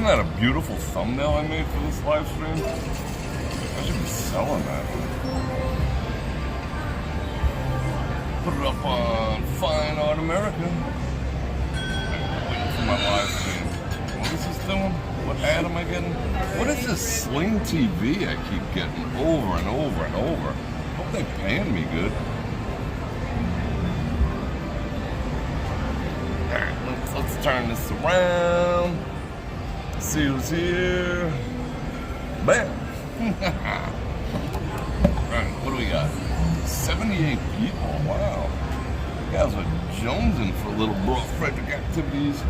Isn't that a beautiful thumbnail I made for this live stream? I should be selling that. Put it up on Fine Art America. Waiting for my live stream. What is this doing? What ad am I getting? What is this Sling TV I keep getting over and over and over? Hope they're paying me good. Alright, let's turn this around. See who's here. Bam! Alright, what do we got? 78 people, wow. You guys are jonesing for little Bror Fredrik activities.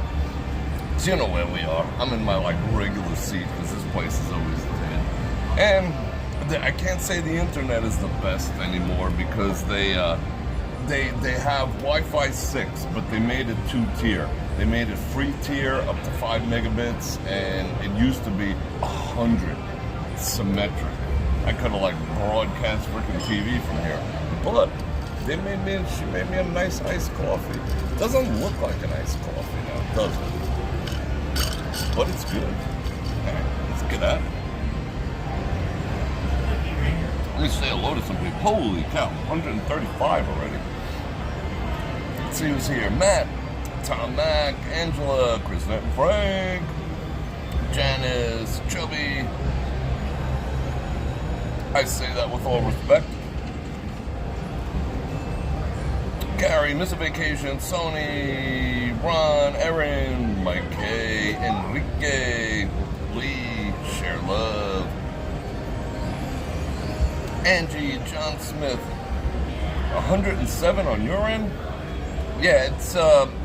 So you know where we are. I'm in my like regular seat because this place is always dead. And I can't say the internet is the best anymore because they have Wi-Fi 6, but they made it 2-tier. They made it free tier up to 5 megabits, and it used to be 100 symmetric. I could have like broadcast freaking TV from here, but she made me a nice iced coffee. It doesn't look like an iced coffee now, does it? But it's good. Alright, let's get at it. Let me say hello to some people. Holy cow, 135 already. Let's see who's here. Matt, Tom Mack, Angela, Chris Net and Frank, Janice, Chubby. I say that with all respect. Gary, Miss a Vacation, Sony, Ron, Erin, Mike K, Enrique, Lee, Share Love, Angie, John Smith. 107 on your end? Yeah, it's,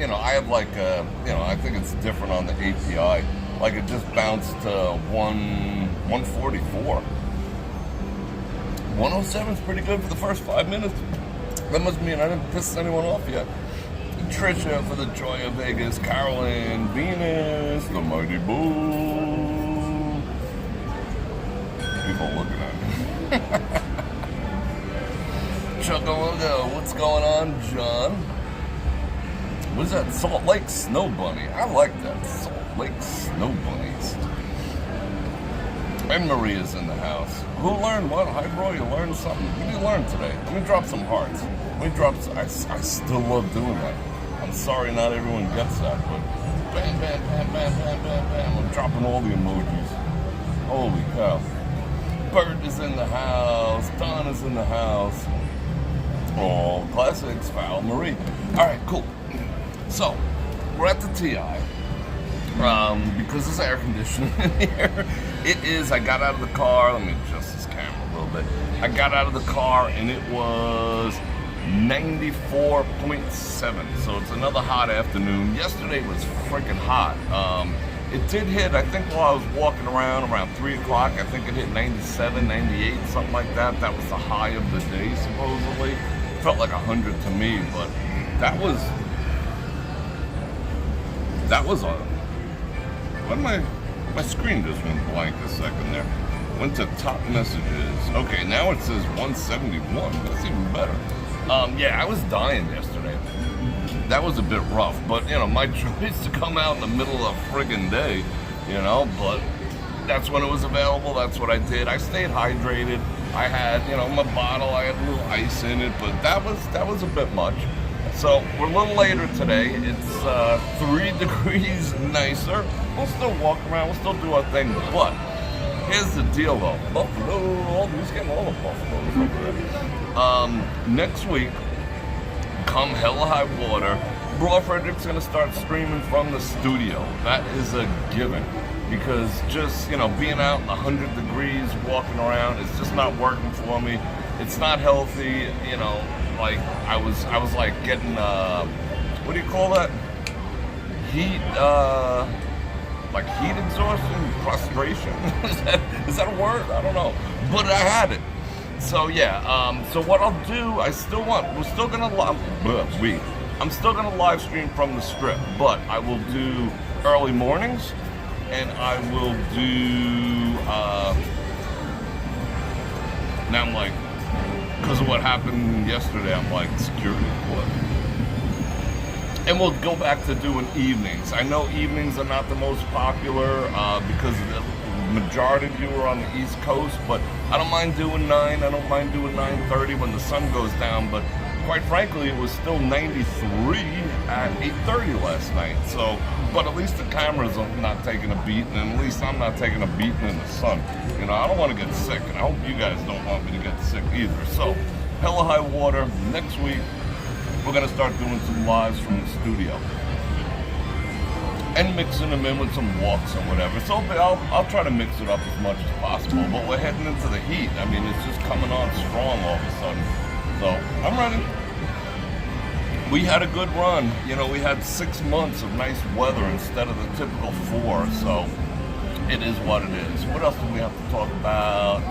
you know, I have like, you know, I think it's different on the API. Like it just bounced to 144. 107 is pretty good for the first 5 minutes. That must mean I didn't piss anyone off yet. Trisha for the Joy of Vegas, Carolyn, Venus, the Mighty Bull. People looking at me. Chugga-wugga, what's going on, John? What is that? Salt Lake Snow Bunny. I like that. Salt Lake Snow Bunnies. And Maria's in the house. Who learned what? Hi, bro, you learned something. What did you learn today? Let me drop some hearts. Let me drop some. I still love doing that. I'm sorry not everyone gets that, but bam, bam, bam, bam, bam, bam, bam. I'm dropping all the emojis. Holy cow. Bert is in the house. Don is in the house. Oh, classics, Val Marie. All right, cool. So, we're at the TI. Because there's air conditioning in here. It is, I got out of the car, let me adjust this camera a little bit. I got out of the car and it was 94.7, so it's another hot afternoon. Yesterday was freaking hot. It did hit, I think while I was walking around 3 o'clock, I think it hit 97, 98, something like that. That was the high of the day, supposedly. Felt like 100 to me, but that was a... What my screen just went blank a second there. Went to top messages. Okay, now it says 171. That's even better. Yeah, I was dying yesterday. That was a bit rough, but you know, my choice to come out in the middle of a friggin' day, you know, but that's when it was available. That's what I did. I stayed hydrated. I had, you know, my bottle. I had a little ice in it, but that was a bit much. So we're a little later today. It's 3 degrees nicer. We'll still walk around. We'll still do our thing. But here's the deal, though. Buffalo. Who's getting all the buffaloes over there? Next week, come hell or high water, Bror Fredrik's gonna start streaming from the studio. That is a given. Because just, you know, being out in 100 degrees, walking around, it's just not working for me. It's not healthy, you know. Like I was like getting what do you call that? Heat like heat exhaustion, frustration. is that a word? I don't know. But I had it. So yeah, so what I'll do, I'm still gonna I'm still gonna live stream from the strip, but I will do early mornings and I will do now I'm like, because of what happened yesterday, I'm like, security, what? And we'll go back to doing evenings. I know evenings are not the most popular because the majority of you are on the East Coast, but I don't mind doing 9. I don't mind doing 9:30 when the sun goes down, but quite frankly, it was still 93 at 8:30 last night. So, but at least the cameras are not taking a beating, and at least I'm not taking a beating in the sun. You know, I don't want to get sick, and I hope you guys don't want me to get sick either. So, hella high water. Next week, we're gonna start doing some lives from the studio and mixing them in with some walks and whatever. So I'll try to mix it up as much as possible. But we're heading into the heat. I mean, it's just coming on strong all of a sudden. So I'm ready. We had a good run. You know, we had 6 months of nice weather instead of the typical 4. So it is what it is. What else do we have to talk about?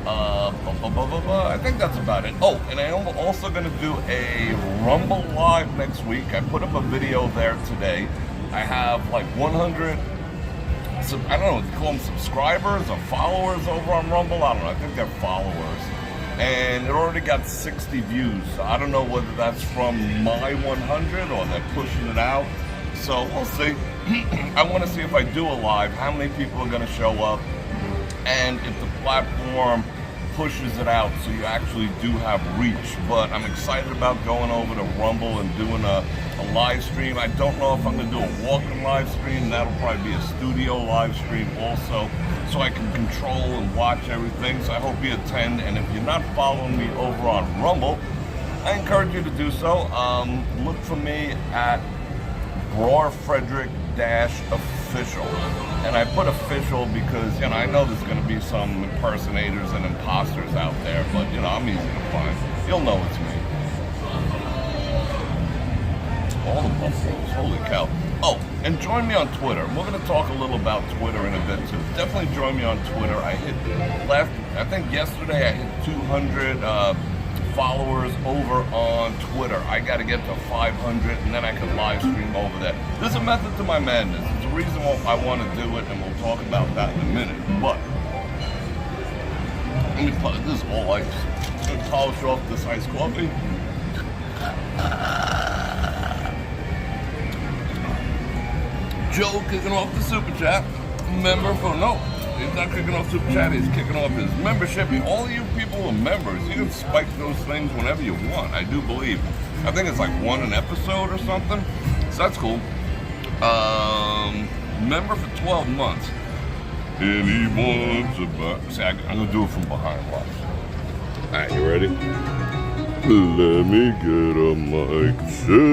I think that's about it. Oh, and I'm also going to do a Rumble Live next week. I put up a video there today. I have like 100, I don't know, if you call them subscribers or followers over on Rumble. I don't know. I think they're followers. And it already got 60 views. So I don't know whether that's from my 100 or they're pushing it out. So we'll see. I want to see if I do a live, how many people are going to show up, and if the platform pushes it out so you actually do have reach. But I'm excited about going over to Rumble and doing a live stream. I don't know if I'm going to do a walking live stream. That'll probably be a studio live stream also, so I can control and watch everything. So I hope you attend. And if you're not following me over on Rumble, I encourage you to do so. Look for me at Bror Fredrik -official. And I put official because, you know, I know there's going to be some impersonators and imposters out there, but, you know, I'm easy to find. You'll know it's me. All the buffaloes, holy cow. Oh, and join me on Twitter. We're going to talk a little about Twitter in a bit too. Definitely join me on Twitter. I think yesterday I hit 200 followers over on Twitter. I got to get to 500 and then I can live stream over there. There's a method to my madness. It's a reason why I want to do it, and we'll talk about that in a minute. But let me put this is all ice. I'm going to polish off this iced coffee. Joe kicking off the super chat. Member for he's not kicking off super chat. He's kicking off his membership. All of you people are members. You can spike those things whenever you want. I do believe. I think it's like 1 an episode or something. So that's cool. Member for 12 months. Anyone's about. See, I'm gonna do it from behind. Watch. All right, you ready? Let me get a mic check.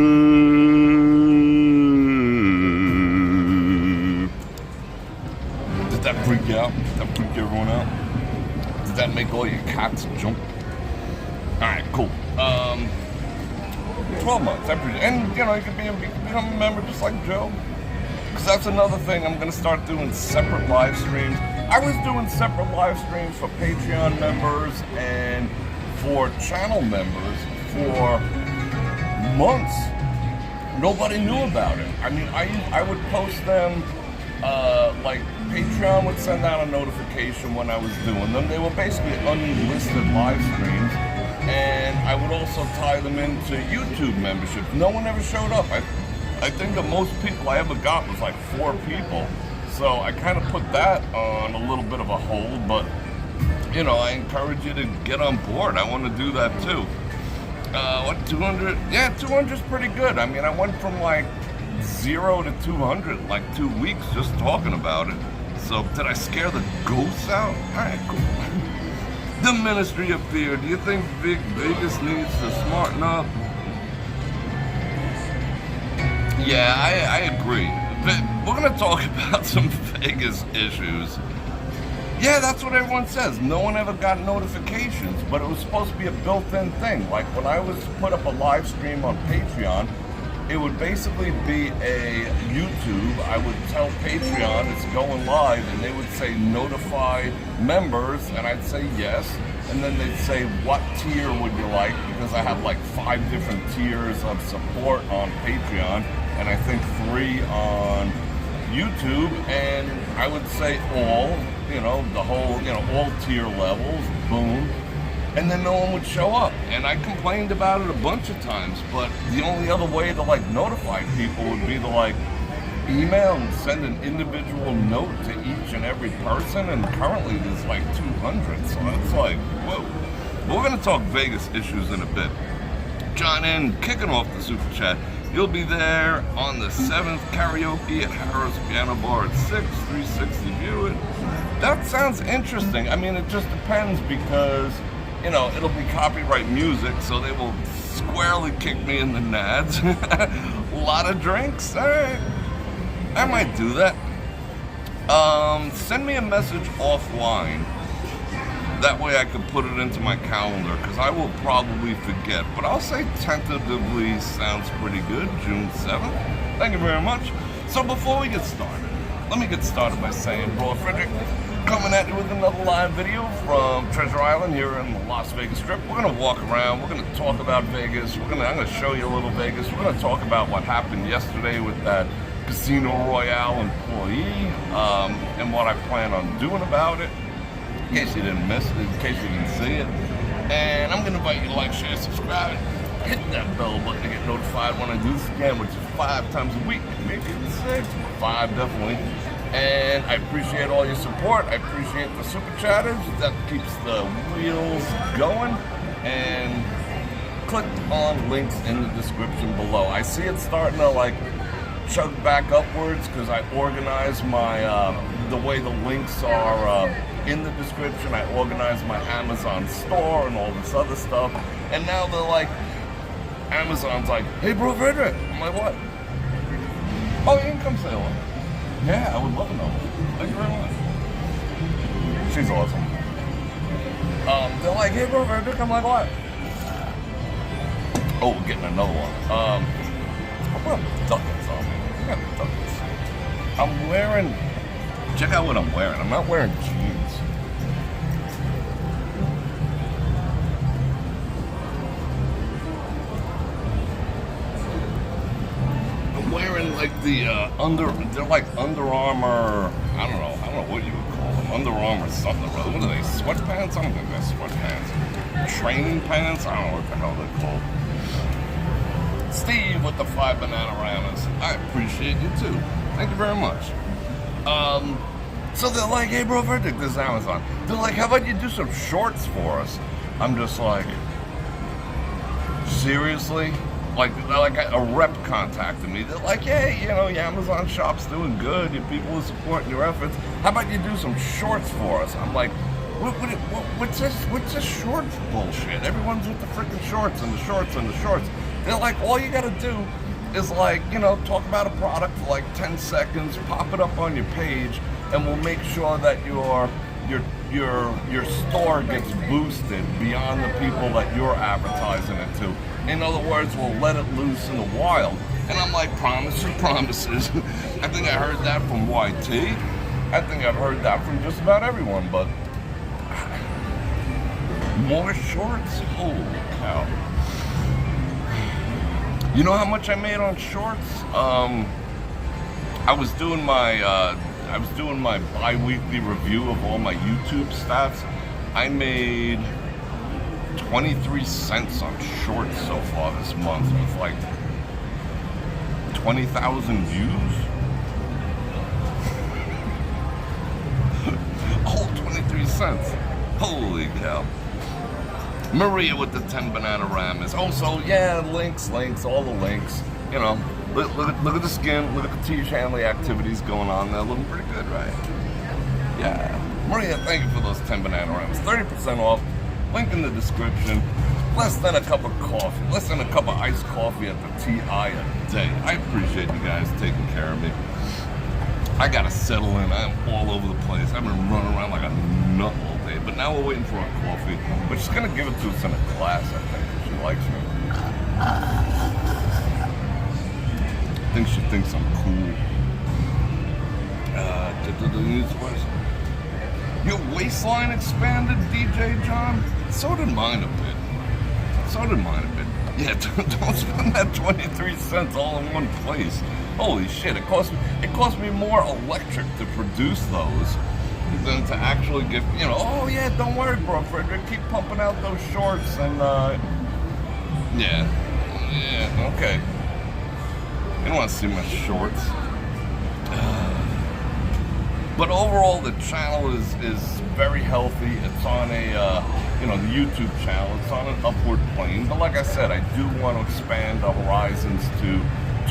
Did that freak you out? Did that freak everyone out? Did that make all your cats jump? All right, cool. 12 months. And, you know, you can become a member just like Joe. Because that's another thing. I'm going to start doing separate live streams. I was doing separate live streams for Patreon members and for channel members for months. Nobody knew about it. I mean, I would post them, like Patreon would send out a notification when I was doing them. They were basically unlisted live streams. And I would also tie them into YouTube membership. No one ever showed up. I think the most people I ever got was like 4 people. So I kind of put that on a little bit of a hold, but you know, I encourage you to get on board. I want to do that too. What, 200? Yeah, 200 is pretty good. I mean, I went from like 0 to 200 in like 2 weeks just talking about it. So did I scare the ghosts out? All right, cool. The Ministry of Fear. Do you think Big Vegas needs to smarten up? Yeah, I agree. But we're going to talk about some Vegas issues. Yeah, that's what everyone says. No one ever got notifications, but it was supposed to be a built-in thing. Like when I was put up a live stream on Patreon, it would basically be a YouTube. I would tell Patreon it's going live, and they would say notify members, and I'd say yes. And then they'd say, what tier would you like? Because I have like 5 different tiers of support on Patreon, and I think 3 on YouTube. And I would say all, you know, the whole, you know, all tier levels, boom. and then no one would show up. And I complained about it a bunch of times, but the only other way to like notify people would be to like email and send an individual note to each and every person, and currently there's like 200, so it's like, whoa. But we're gonna talk Vegas issues in a bit. John N, kicking off the super chat. You'll be there on the 7th, karaoke at Harrow's Piano Bar at 6, 360 View It. That sounds interesting. I mean, it just depends because, you know, it'll be copyright music, so they will squarely kick me in the nads. A lot of drinks, all right. I might do that. Send me a message offline. That way I can put it into my calendar, because I will probably forget. But I'll say tentatively sounds pretty good, June 7th. Thank you very much. So before we get started, let me get started by saying, Bror Fredrik, coming at you with another live video from Treasure Island here in the Las Vegas Strip. We're going to walk around. We're going to talk about Vegas. I'm going to show you a little Vegas. We're going to talk about what happened yesterday with that Casino Royale employee, and what I plan on doing about it, in case you didn't miss it, in case you didn't see it. And I'm going to invite you to like, share, subscribe, hit that bell button to get notified when I do this again, which is 5 times a week, maybe even 6, 5 definitely. And I appreciate all your support. I appreciate the super chatters. That keeps the wheels going. And click on links in the description below. I see it starting to like chug back upwards because I organize my, the way the links are in the description. I organize my Amazon store and all this other stuff. And now they're like, Amazon's like, hey, Bror Fredrik. I'm like, what? Oh, you can come say hello. Yeah, I would love to know. Thank you very much. She's awesome. They're like, hey, Bror Fredrik. I'm like, what? Oh, we're getting another one. I'm wearing duckets on me. I got duckets. I'm wearing, check out what I'm wearing. I'm not wearing jeans. I'm wearing like the they're like Under Armour, I don't know what you would call them. Under Armour something or other. What are they, sweatpants? I don't think they're sweatpants. Training pants? I don't know what the hell they're called. Steve with the 5 Bananaramas. I appreciate you too. Thank you very much. So they're like, hey, Bror Fredrik, this is Amazon. They're like, how about you do some shorts for us? I'm just like, seriously? Like a rep contacted me. They're like, hey, you know, your Amazon shop's doing good. Your people are supporting your efforts. How about you do some shorts for us? I'm like, what's this shorts bullshit? Everyone's with the freaking shorts and the shorts and the shorts. They're like, all you gotta do is like, you know, talk about a product for like 10 seconds, pop it up on your page, and we'll make sure that your store gets boosted beyond the people that you're advertising it to. In other words, we'll let it loose in the wild. And I'm like, promises. I think I heard that from YT. I think I've heard that from just about everyone, but more shorts? Holy cow. You know how much I made on shorts? I was doing my bi-weekly review of all my YouTube stats. I made 23 cents on shorts so far this month with like 20,000 views. Oh, 23 cents. Holy cow. Maria with the 10 Bananaramas. Also, yeah, links, all the links. You know, look at the skin, look at the T. Shanley activities going on there. Looking pretty good, right? Yeah. Maria, thank you for those 10 Bananaramas. 30% off. Link in the description. Less than a cup of coffee. Less than a cup of iced coffee at the TI a day. I appreciate you guys taking care of me. I gotta settle in. I'm all over the place. I've been running around like a nut all day. But now we're waiting for a coffee. But she's gonna give it to us in a glass, I think. She likes me. I think she thinks I'm cool. Your waistline expanded, DJ John? So did mine a bit. Yeah, don't spend that 23 cents all in one place. Holy shit, it cost me more electric to produce those than to actually give, oh yeah, don't worry, Bror Fredrik, keep pumping out those shorts and, yeah, okay. You don't want to see my shorts. But overall, the channel is very healthy. It's on a, the YouTube channel. It's on an upward plane. But like I said, I do want to expand the horizons to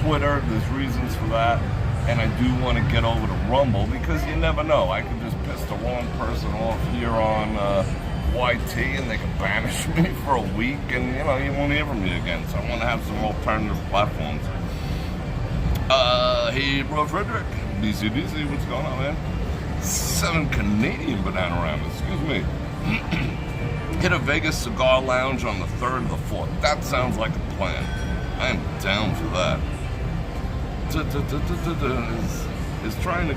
Twitter. There's reasons for that. And I do want to get over to Rumble because you never know. I could just piss the wrong person off here on YT and they could banish me for a week and, you won't hear from me again. So I want to have some alternative platforms. Hey, Bror Fredrik. DC, what's going on, man? 7 Canadian Bananarama, excuse me. Hit a Vegas cigar lounge on the 3rd of the 4th. That sounds like a plan. I am down for that. Is trying to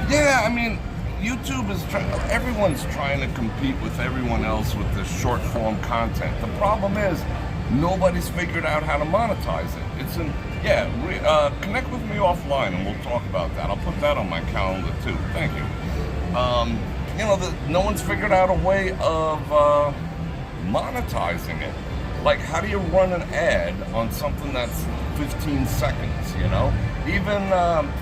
yeah, I mean, YouTube is everyone's trying to compete with everyone else with the short form content. The problem is nobody's figured out how to monetize it. It's connect with me offline and we'll talk about that. I'll put that on my calendar too. Thank you. No one's figured out a way of monetizing it. Like, how do you run an ad on something that's 15 seconds, Even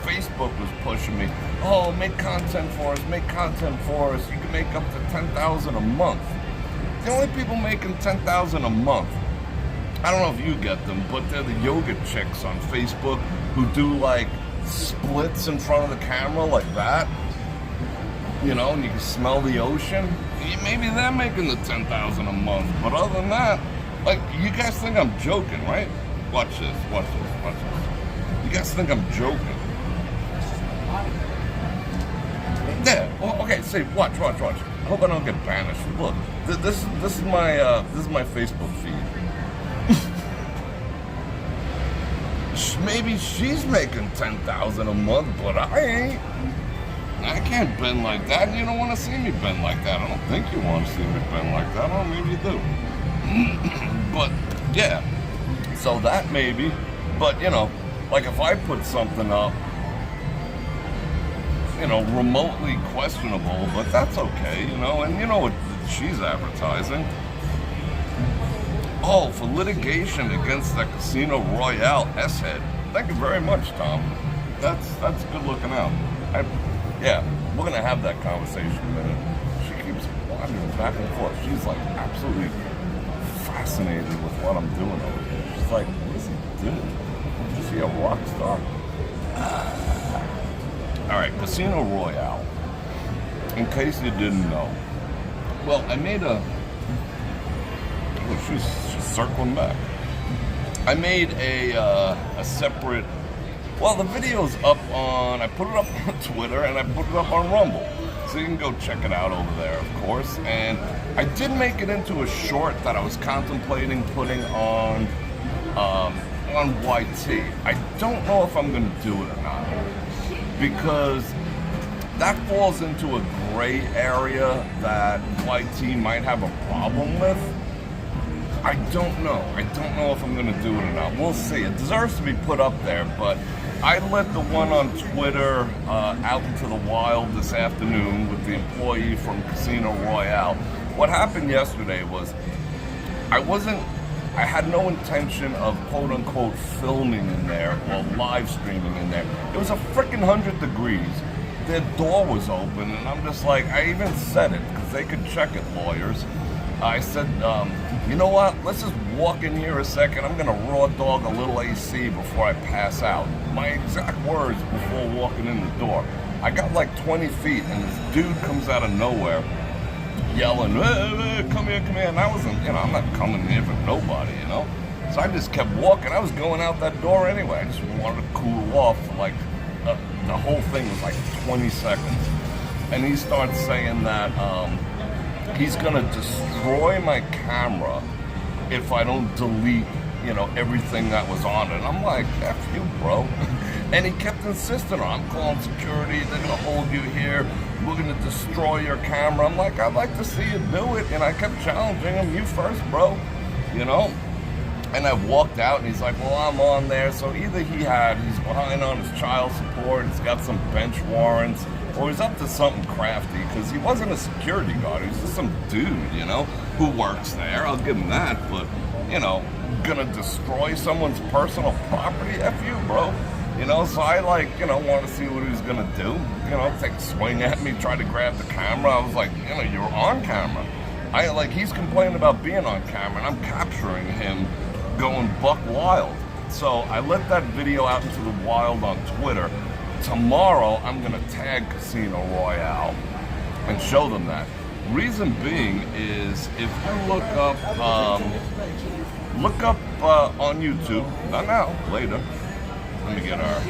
Facebook was pushing me, oh, make content for us. You can make up to $10,000 a month. The only people making $10,000 a month, I don't know if you get them, but they're the yoga chicks on Facebook who do like splits in front of the camera like that, and you can smell the ocean. Maybe they're making the $10,000 a month, but other than that, like, you guys think I'm joking, right? Watch this. You guys think I'm joking? Yeah. Well, okay. See, watch. I hope I don't get banished. Look, this is my Facebook feed. Maybe she's making $10,000 a month, but I ain't. I can't bend like that. You don't want to see me bend like that. I don't think you want to see me bend like that. Oh, maybe you do. But yeah, so that maybe. But like if I put something up, remotely questionable, but that's okay, and what she's advertising. Oh, for litigation against the Casino Royale S-head. Thank you very much, Tom. That's good looking out. We're gonna have that conversation in a minute. She keeps wandering back and forth. She's like absolutely fascinated with what I'm doing over here. She's like, what is he doing? Is he a rock star? All right, Casino Royale. In case you didn't know. Well, I made she's circling back. I made a separate, the video's up on, I put it up on Twitter and I put it up on Rumble. So you can go check it out over there, of course. And I did make it into a short that I was contemplating putting on YT. I don't know if I'm gonna do it or not, because that falls into a gray area that YT might have a problem with. I don't know. I don't know if I'm going to do it or not. We'll see. It deserves to be put up there, but I let the one on Twitter out into the wild this afternoon with the employee from Casino Royale. What happened yesterday was I had no intention of quote-unquote filming in there or live streaming in there. It was a freaking 100 degrees. Their door was open, and I'm just like, I even said it, because they could check it, lawyers. I said, you know what, let's just walk in here a second. I'm gonna raw dog a little AC before I pass out. My exact words before walking in the door. I got like 20 feet, and this dude comes out of nowhere, yelling, hey, come here, and I wasn't, I'm not coming here for nobody, So I just kept walking. I was going out that door anyway. I just wanted to cool off for like, the whole thing was like 20 seconds. And he starts saying that, he's gonna destroy my camera if I don't delete, everything that was on it. And I'm like, F you, bro. And he kept insisting, I'm calling security, they're gonna hold you here, we're gonna destroy your camera. I'm like, I'd like to see you do it. And I kept challenging him, you first, bro. And I walked out, and he's like, well, I'm on there. So either he's behind on his child support, he's got some bench warrants, or he's up to something crafty, because he wasn't a security guard. He was just some dude, you know, who works there. I'll give him that, but, you know, gonna destroy someone's personal property? F you, bro. You know, so I, like, you know, want to see what he was gonna do. You know, take a swing at me, try to grab the camera. I was like, you know, you're on camera. He's complaining about being on camera, and I'm capturing him going buck wild. So I let that video out into the wild on Twitter. Tomorrow, I'm gonna tag Casino Royale and show them that. Reason being is, if you look up on YouTube, not now, later. Let me get our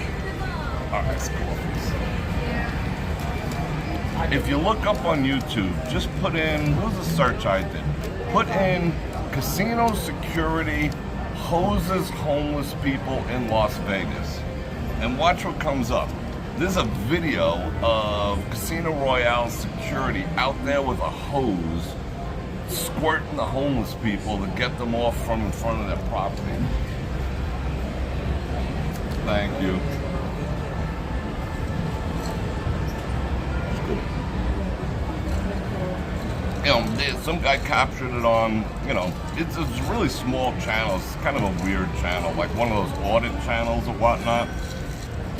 ice coffees. If you look up on YouTube, just put in, what was the search I did? Put in casino security hoses homeless people in Las Vegas, and watch what comes up. There's a video of Casino Royale security out there with a hose squirting the homeless people to get them off from in front of their property. Thank you. You know, some guy captured it on, you know, it's a really small channel. It's kind of a weird channel, like one of those audit channels or whatnot.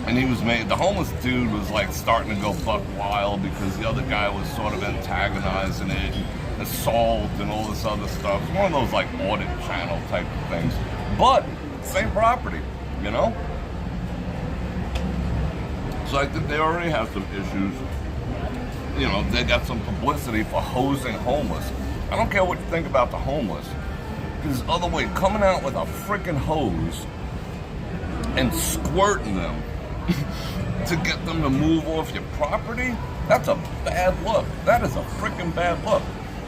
And the homeless dude was like starting to go buck wild because the other guy was sort of antagonizing it, and assault and all this other stuff. It's one of those like audit channel type of things. But, same property, you know? So I think they already have some issues. You know, they got some publicity for hosing homeless. I don't care what you think about the homeless. Because other way, coming out with a freaking hose and squirting them to get them to move off your property, that's a bad look. That is a freaking bad look.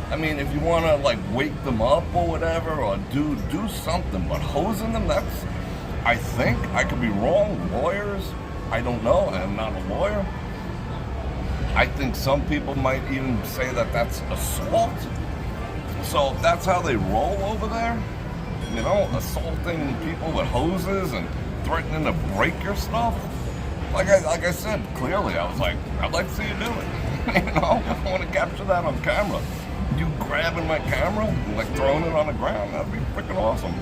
I mean, if you want to, like, wake them up or whatever, or do something, but hosing them, that's, I think, I could be wrong, lawyers, I don't know, I'm not a lawyer. I think some people might even say that that's assault. So if that's how they roll over there, you know, assaulting people with hoses and threatening to break your stuff. Like I said, clearly, I was like, I'd like to see you do it. You know, I want to capture that on camera. You grabbing my camera and like throwing it on the ground, that'd be freaking awesome.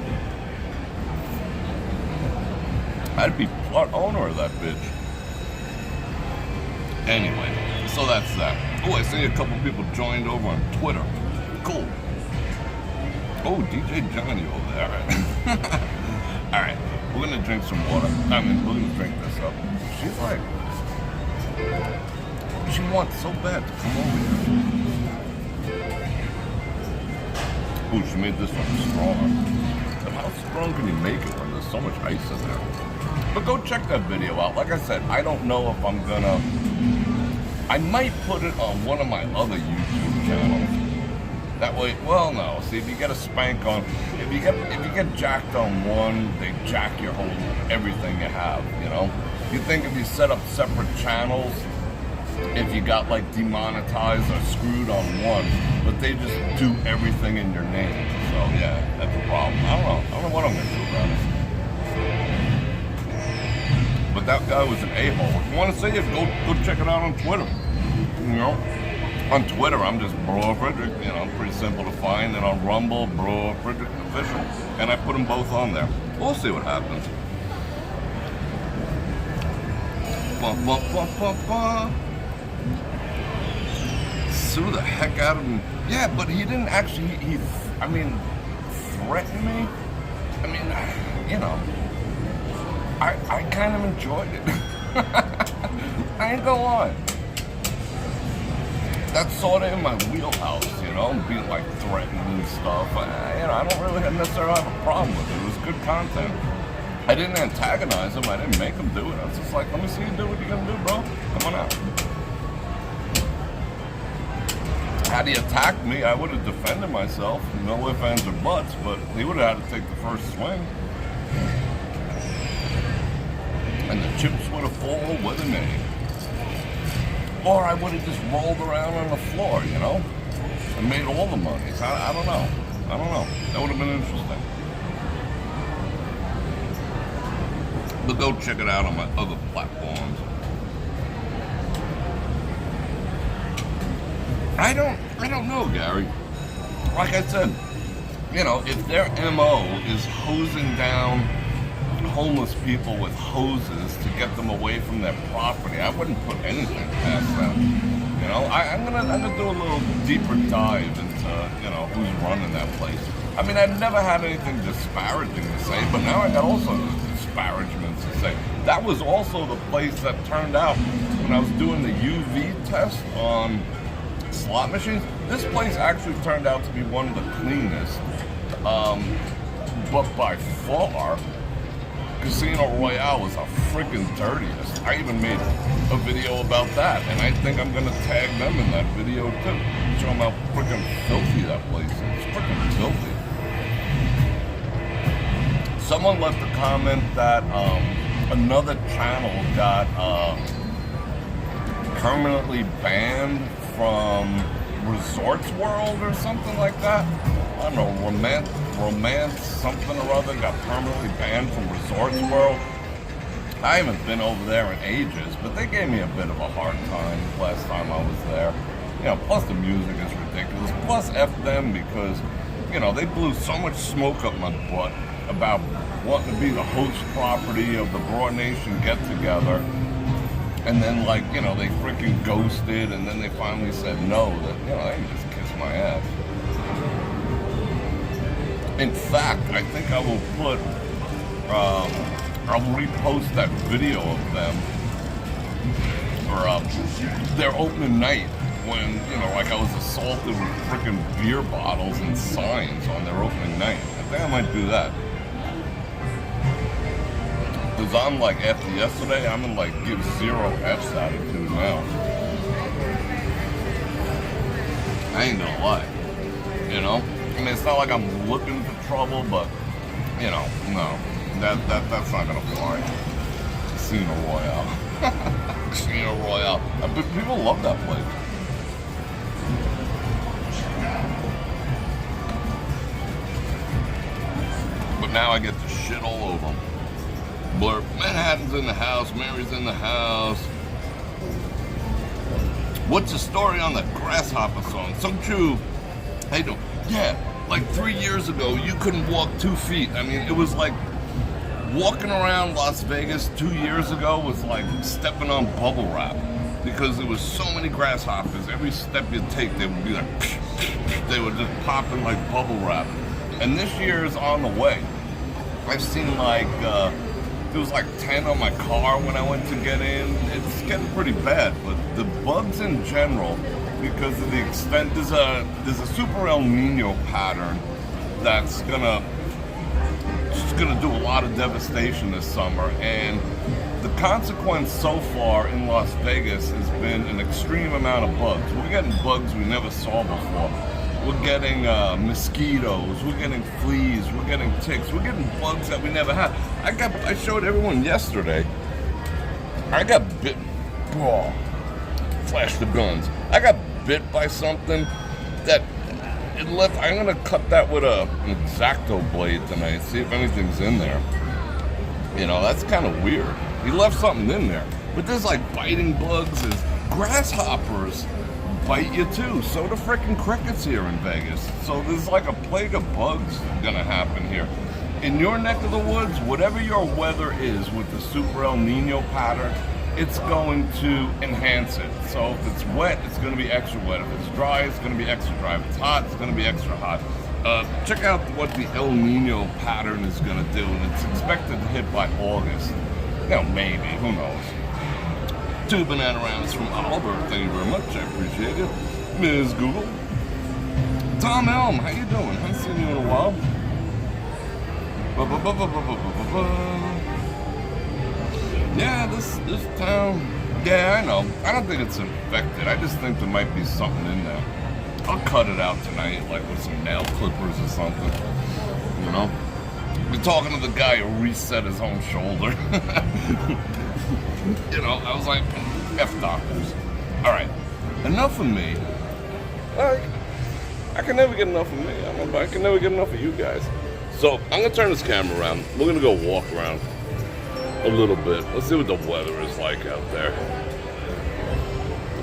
I'd be part owner of that bitch. Anyway, so that's that. Oh, I see a couple people joined over on Twitter. Cool. Oh, DJ Johnny over there. All right, we're gonna drink some water. I mean, we're gonna drink this up. She's like, she wants so bad to come over here. Oh, she made this one strong. But how strong can you make it when there's so much ice in there? But go check that video out. Like I said, I don't know if I'm gonna. I might put it on one of my other YouTube channels. That way, well, no. See, if you get a spank on, if you get jacked on one, they jack your whole everything you have. You know. You think if you set up separate channels, if you got like demonetized or screwed on one, but they just do everything in your name. So yeah, that's a problem. I don't know what I'm gonna do about it. But that guy was an a-hole. If you want to see it, go check it out on Twitter. You know, on Twitter, I'm just Bror Fredrik. You know, pretty simple to find. And on Rumble, Bror Fredrik Official. And I put them both on there. We'll see what happens. Sue the heck out of him. Yeah, but he didn't actually, I mean, threaten me. I mean, you know, I kind of enjoyed it. I ain't gonna lie. That's sort of in my wheelhouse, you know, being like threatened and stuff. You know, I don't really necessarily have a problem with it. It was good content. I didn't antagonize him. I didn't make him do it. I was just like, let me see you do what you're gonna do, bro. Come on out. Had he attacked me, I would have defended myself. No ifs, ands, or buts, but he would have had to take the first swing. And the chips would have fallen with me. Or I would have just rolled around on the floor, you know? And made all the monies. I don't know. That would have been interesting. But go check it out on my other platforms. I don't know, Gary. Like I said, you know, if their MO is hosing down homeless people with hoses to get them away from their property, I wouldn't put anything past them. You know, I'm gonna do a little deeper dive into, you know, who's running that place. I mean, I've never had anything disparaging to say, but now I got all sorts of disparagements to say. That was also the place that turned out when I was doing the UV test on slot machines. This place actually turned out to be one of the cleanest, but by far, Casino Royale was the freaking dirtiest. I even made a video about that, and I think I'm gonna tag them in that video too. Show them how freaking filthy that place is. It's freaking filthy. Someone left a comment that another channel got permanently banned from Resorts World or something like that. I don't know, romance something or other got permanently banned from Resorts World. I haven't been over there in ages, but they gave me a bit of a hard time last time I was there. You know, plus the music is ridiculous. Plus F them because, you know, they blew so much smoke up my butt about wanting to be the host property of the Bror Nation get-together. And then, like, you know, they freaking ghosted, and then they finally said no, that, you know, they can just kiss my ass. In fact, I think I will put, I'll repost that video of them for their opening night when, you know, like I was assaulted with freaking beer bottles and signs on their opening night. I think I might do that. Because I'm like, after yesterday, I'm in like give 0 F's attitude now. I ain't gonna lie. You know? I mean, it's not like I'm looking for trouble, but, you know, no. That's not gonna fly. Casino Royale. Casino Royale. People love that place. But now I get to shit all over them. Blur, Manhattan's in the house, Mary's in the house. What's the story on the Grasshopper song? So true. Hey, no, yeah, like 3 years ago, you couldn't walk 2 feet. I mean, it was like walking around Las Vegas 2 years ago was like stepping on bubble wrap because there was so many grasshoppers. Every step you take, they would be like, they were just popping like bubble wrap. And this year is on the way. I've seen like, there was like 10 on my car when I went to get in. It's getting pretty bad, but the bugs in general, because of the extent, there's a super El Nino pattern that's gonna do a lot of devastation this summer, and the consequence so far in Las Vegas has been an extreme amount of bugs. We're getting bugs we never saw before. We're getting mosquitoes, we're getting fleas, we're getting ticks, we're getting bugs that we never had. I showed everyone yesterday, I got bit, oh, flash the guns. I got bit by something that it left. I'm gonna cut that with an X-Acto blade tonight, see if anything's in there. You know, that's kind of weird. He left something in there, but there's like biting bugs, there's grasshoppers bite you too. So the freaking crickets here in Vegas. So there's like a plague of bugs gonna happen here. In your neck of the woods, whatever your weather is with the super El Nino pattern, it's going to enhance it. So if it's wet, it's gonna be extra wet. If it's dry, it's gonna be extra dry. If it's hot, it's gonna be extra hot. Check out what the El Nino pattern is gonna do, and it's expected to hit by August. Now maybe, who knows? 2 banana rounds from Oliver, thank you very much, I appreciate it. Ms. Google. Tom Elm, how you doing? Haven't seen you in a while. Yeah, this town, yeah, I know. I don't think it's infected. I just think there might be something in there. I'll cut it out tonight, like with some nail clippers or something, you know? We're talking to the guy who reset his own shoulder. You know, I was like, F doctors. All right, enough of me. I can never get enough of me. I can never get enough of you guys. So I'm gonna turn this camera around. We're gonna go walk around. A little bit. Let's see what the weather is like out there.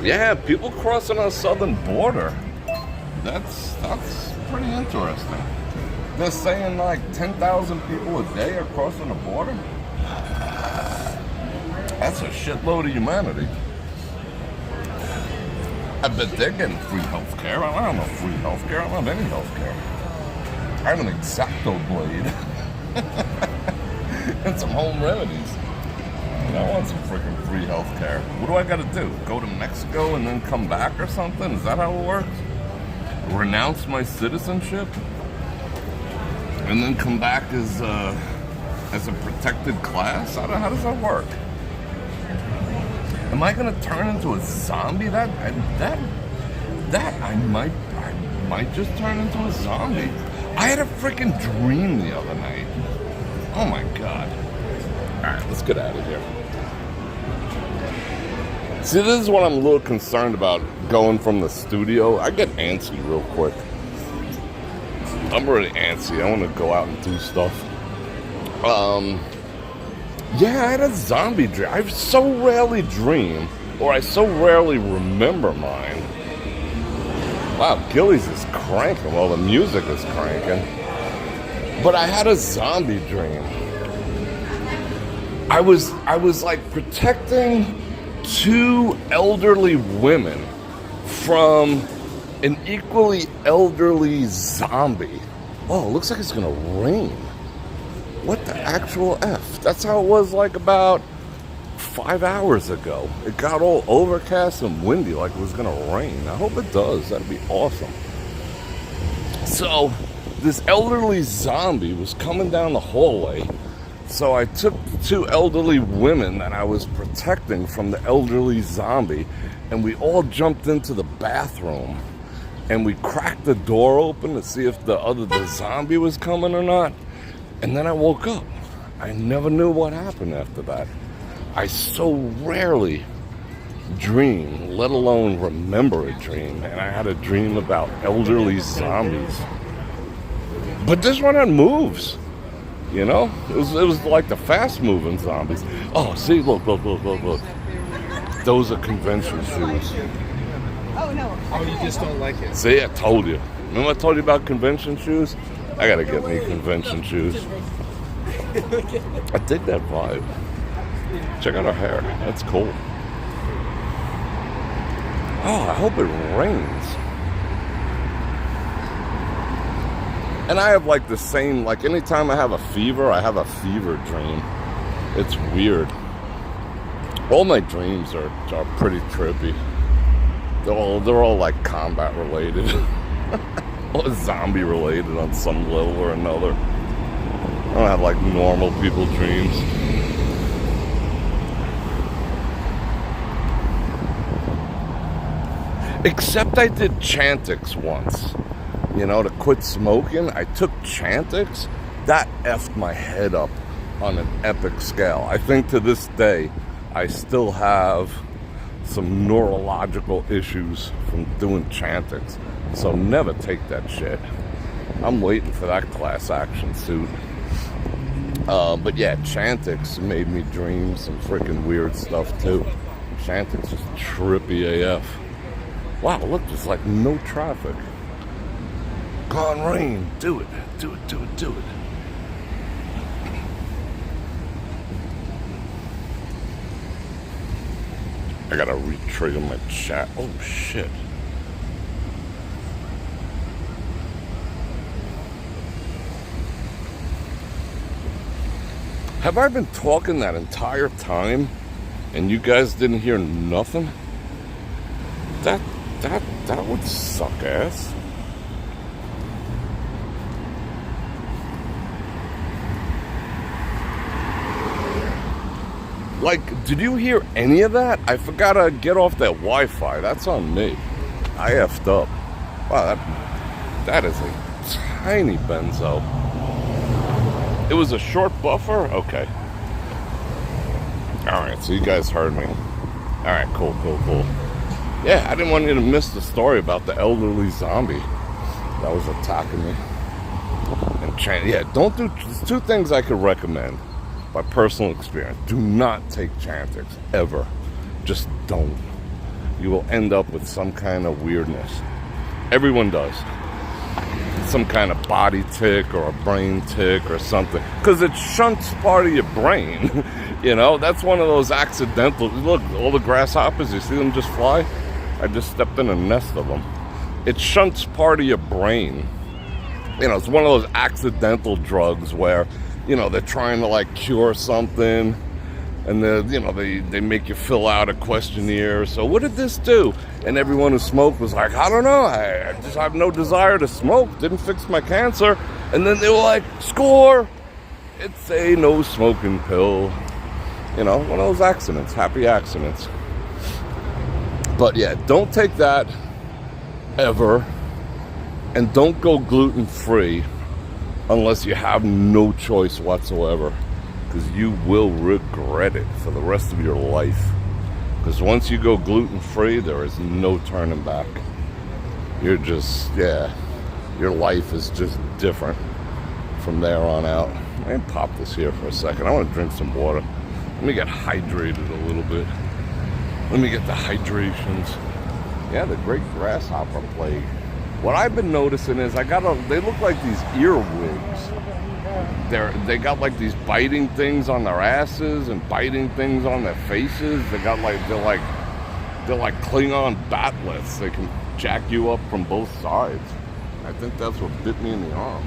Yeah, people crossing our southern border. That's pretty interesting. They're saying like 10,000 people a day are crossing the border. That's a shitload of humanity. I bet they're getting free health care. I don't have free health care. I don't have any health care. I have an X-Acto blade. And some home remedies. I want some freaking free health care. What do I gotta do? Go to Mexico and then come back or something? Is that how it works? Renounce my citizenship? And then come back as a protected class? How does that work? Am I gonna turn into a zombie? That I might just turn into a zombie. I had a freaking dream the other night. Oh my god. Alright, let's get out of here. See, this is what I'm a little concerned about going from the studio. I get antsy real quick. I'm really antsy. I want to go out and do stuff. Yeah, I had a zombie dream. I so rarely dream, or I so rarely remember mine. Wow, Gillies is cranking. Well, the music is cranking. But I had a zombie dream. I was like protecting two elderly women from an equally elderly zombie. Oh, it looks like it's gonna rain. What the actual F? That's how it was like about 5 hours ago. It got all overcast and windy like it was gonna rain. I hope it does. That'd be awesome. So, this elderly zombie was coming down the hallway. So I took the two elderly women that I was protecting from the elderly zombie, and we all jumped into the bathroom, and we cracked the door open to see if the zombie was coming or not. And then I woke up. I never knew what happened after that. I so rarely dream, let alone remember a dream, and I had a dream about elderly zombies. But this one had moves. You know, it was like the fast-moving zombies. Oh, see, look. Those are convention shoes. Oh, no. Oh, you just don't like it. See, I told you. Remember I told you about convention shoes? I gotta get me convention shoes. I dig that vibe. Check out her hair. That's cool. Oh, I hope it rains. And I have like the same, like anytime I have a fever, I have a fever dream. It's weird. All my dreams are pretty trippy. They're all like combat related. Or zombie related on some level or another. I don't have like normal people dreams. Except I did Chantix once. You know, to quit smoking, I took Chantix. That effed my head up on an epic scale. I think to this day, I still have some neurological issues from doing Chantix. So never take that shit. I'm waiting for that class action suit. But yeah, Chantix made me dream some freaking weird stuff too. Chantix is trippy AF. Wow, look, there's like no traffic. Come on, rain. Do it. Do it. I gotta re-trigger my chat. Oh, shit. Have I been talking that entire time and you guys didn't hear nothing? That would suck ass. Like, did you hear any of that? I forgot to get off that Wi-Fi. That's on me. I effed up. Wow, that is a tiny benzo. It was a short buffer? Okay. Alright, so you guys heard me. Alright, cool. Yeah, I didn't want you to miss the story about the elderly zombie that was attacking me. And yeah, don't do... There's two things I could recommend. by personal experience, do not take Chantix, ever. Just don't. You will end up with some kind of weirdness. Everyone does. Some kind of body tic or a brain tic or something. Because it shunts part of your brain. You know, that's one of those accidental... Look, all the grasshoppers, you see them just fly? I just stepped in a nest of them. It shunts part of your brain. You know, it's one of those accidental drugs where, you know, they're trying to, like, cure something. And, you know, they make you fill out a questionnaire. So what did this do? And everyone who smoked was like, I don't know. I just have no desire to smoke. Didn't fix my cancer. And then they were like, score! It's a no smoking pill. You know, one of those accidents. Happy accidents. But yeah, don't take that ever. And don't go gluten-free unless you have no choice whatsoever. Because you will regret it for the rest of your life. Because once you go gluten-free, there is no turning back. You're just, yeah, your life is just different from there on out. Let me pop this here for a second. I want to drink some water. Let me get hydrated a little bit. Let me get the hydrations. Yeah, the great grasshopper plague. What I've been noticing is they look like these earwigs. They got like these biting things on their asses and biting things on their faces. They're like Klingon batlets. They can jack you up from both sides. I think that's what bit me in the arm.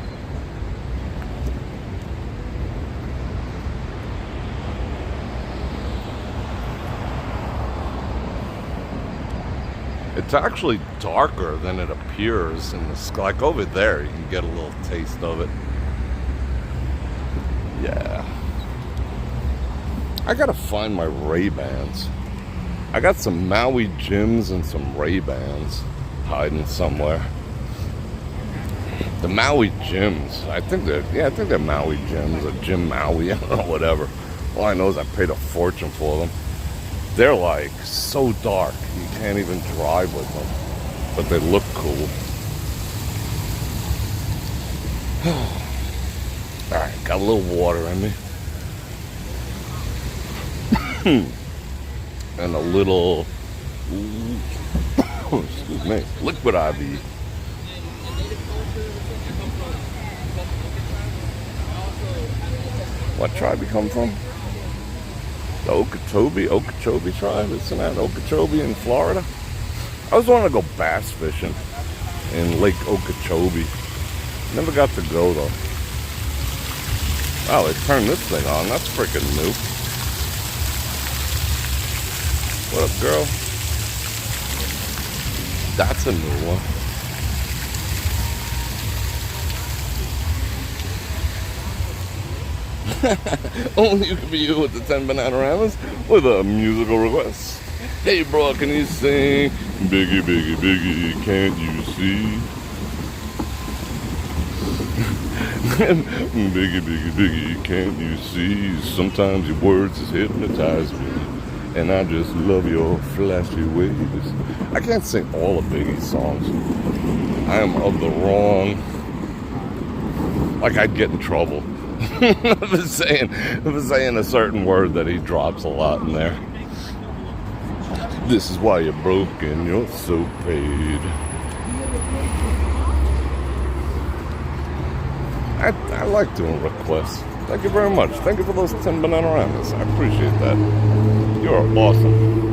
It's actually darker than it appears in the sky. Like over there, you can get a little taste of it. Yeah. I gotta find my Ray-Bans. I got some Maui Jims and some Ray-Bans hiding somewhere. The Maui Jims, I think they're Maui Jims or Jim Maui, I don't know, whatever. All I know is I paid a fortune for them. They're like so dark, you can't even drive with them, but they look cool. All right, got a little water in me. And a little, excuse me, liquid IV. What tribe you come from? The Okeechobee tribe, isn't that Okeechobee in Florida? I always wanted to go bass fishing in Lake Okeechobee. Never got to go though. Wow, they turned this thing on. That's freaking new. What up, girl? That's a new one. Only you can be you with the 10 Bananamas with a musical request. Hey, bro, can you sing? Biggie, biggie, biggie, can't you see? Biggie, biggie, biggie, can't you see? Sometimes your words just hypnotize me, and I just love your flashy ways. I can't sing all of Biggie's songs. I am of the wrong. Like I'd get in trouble. If it's saying a certain word that he drops a lot in there. This is why you're broken, you're so paid. I like doing requests. Thank you very much. Thank you for those 10 Bananamas. I appreciate that. You're awesome.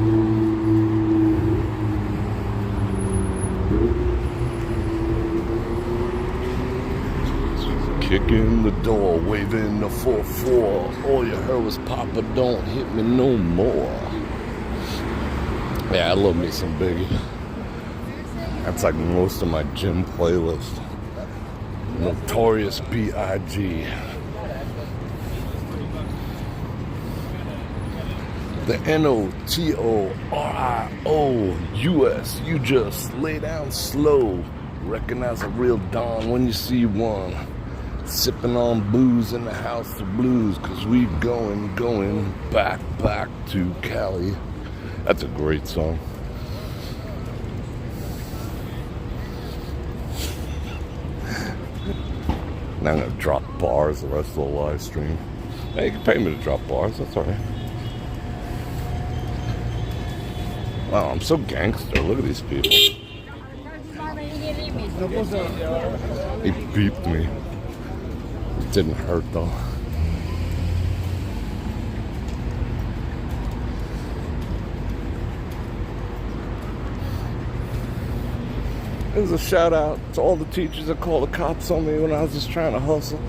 Kicking the door, waving the 4-4. All you heard was Papa, don't hit me no more. Yeah, I love me some Biggie. That's like most of my gym playlist. Notorious B.I.G. The N-O-T-O-R-I-O-U-S. You just lay down slow. Recognize a real Don when you see one. Sipping on booze in the house of blues, 'cause we going back to Cali. That's a great song. Now I'm gonna drop bars the rest of the live stream. Hey, you can pay me to drop bars. That's all right. Wow, I'm so gangster. Look at these people. He beeped me. It didn't hurt though. There's a shout out to all the teachers that called the cops on me when I was just trying to hustle.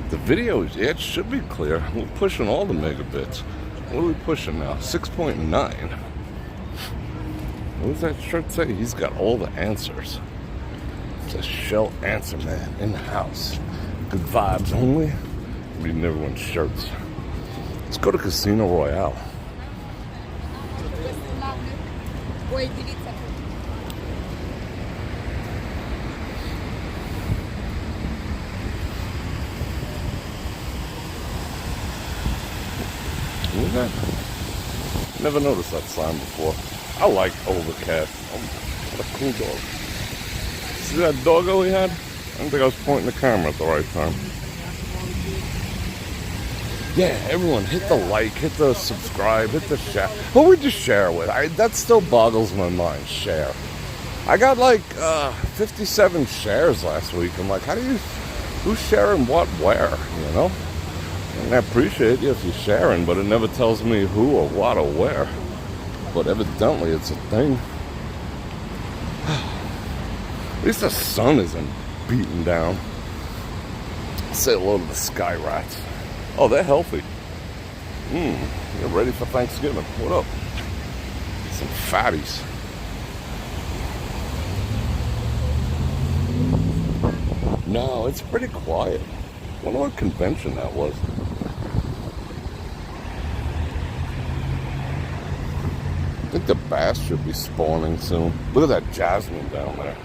The video, it should be clear. We're pushing all the megabits. What are we pushing now? 6.9. What does that shirt say? He's got all the answers. It says Shell Answer Man in the house. Good vibes only. Reading everyone's shirts. Let's go to Casino Royale. What is that? Never noticed that sign before. I like Overcast. Oh, what a cool dog. See that doggo he had? I don't think I was pointing the camera at the right time. Yeah, everyone, hit the like, hit the subscribe, hit the share. Who would you share with? That still boggles my mind, share. I got like 57 shares last week. I'm like, who's sharing what where, you know? And I appreciate you if you're sharing, but it never tells me who or what or where. But evidently it's a thing. At least the sun isn't beaten down. Say hello to the sky rats. Oh, they're healthy. You're ready for Thanksgiving. What up? Some fatties. No, it's pretty quiet. I wonder what convention that was. I think the bass should be spawning soon. Look at that jasmine down there.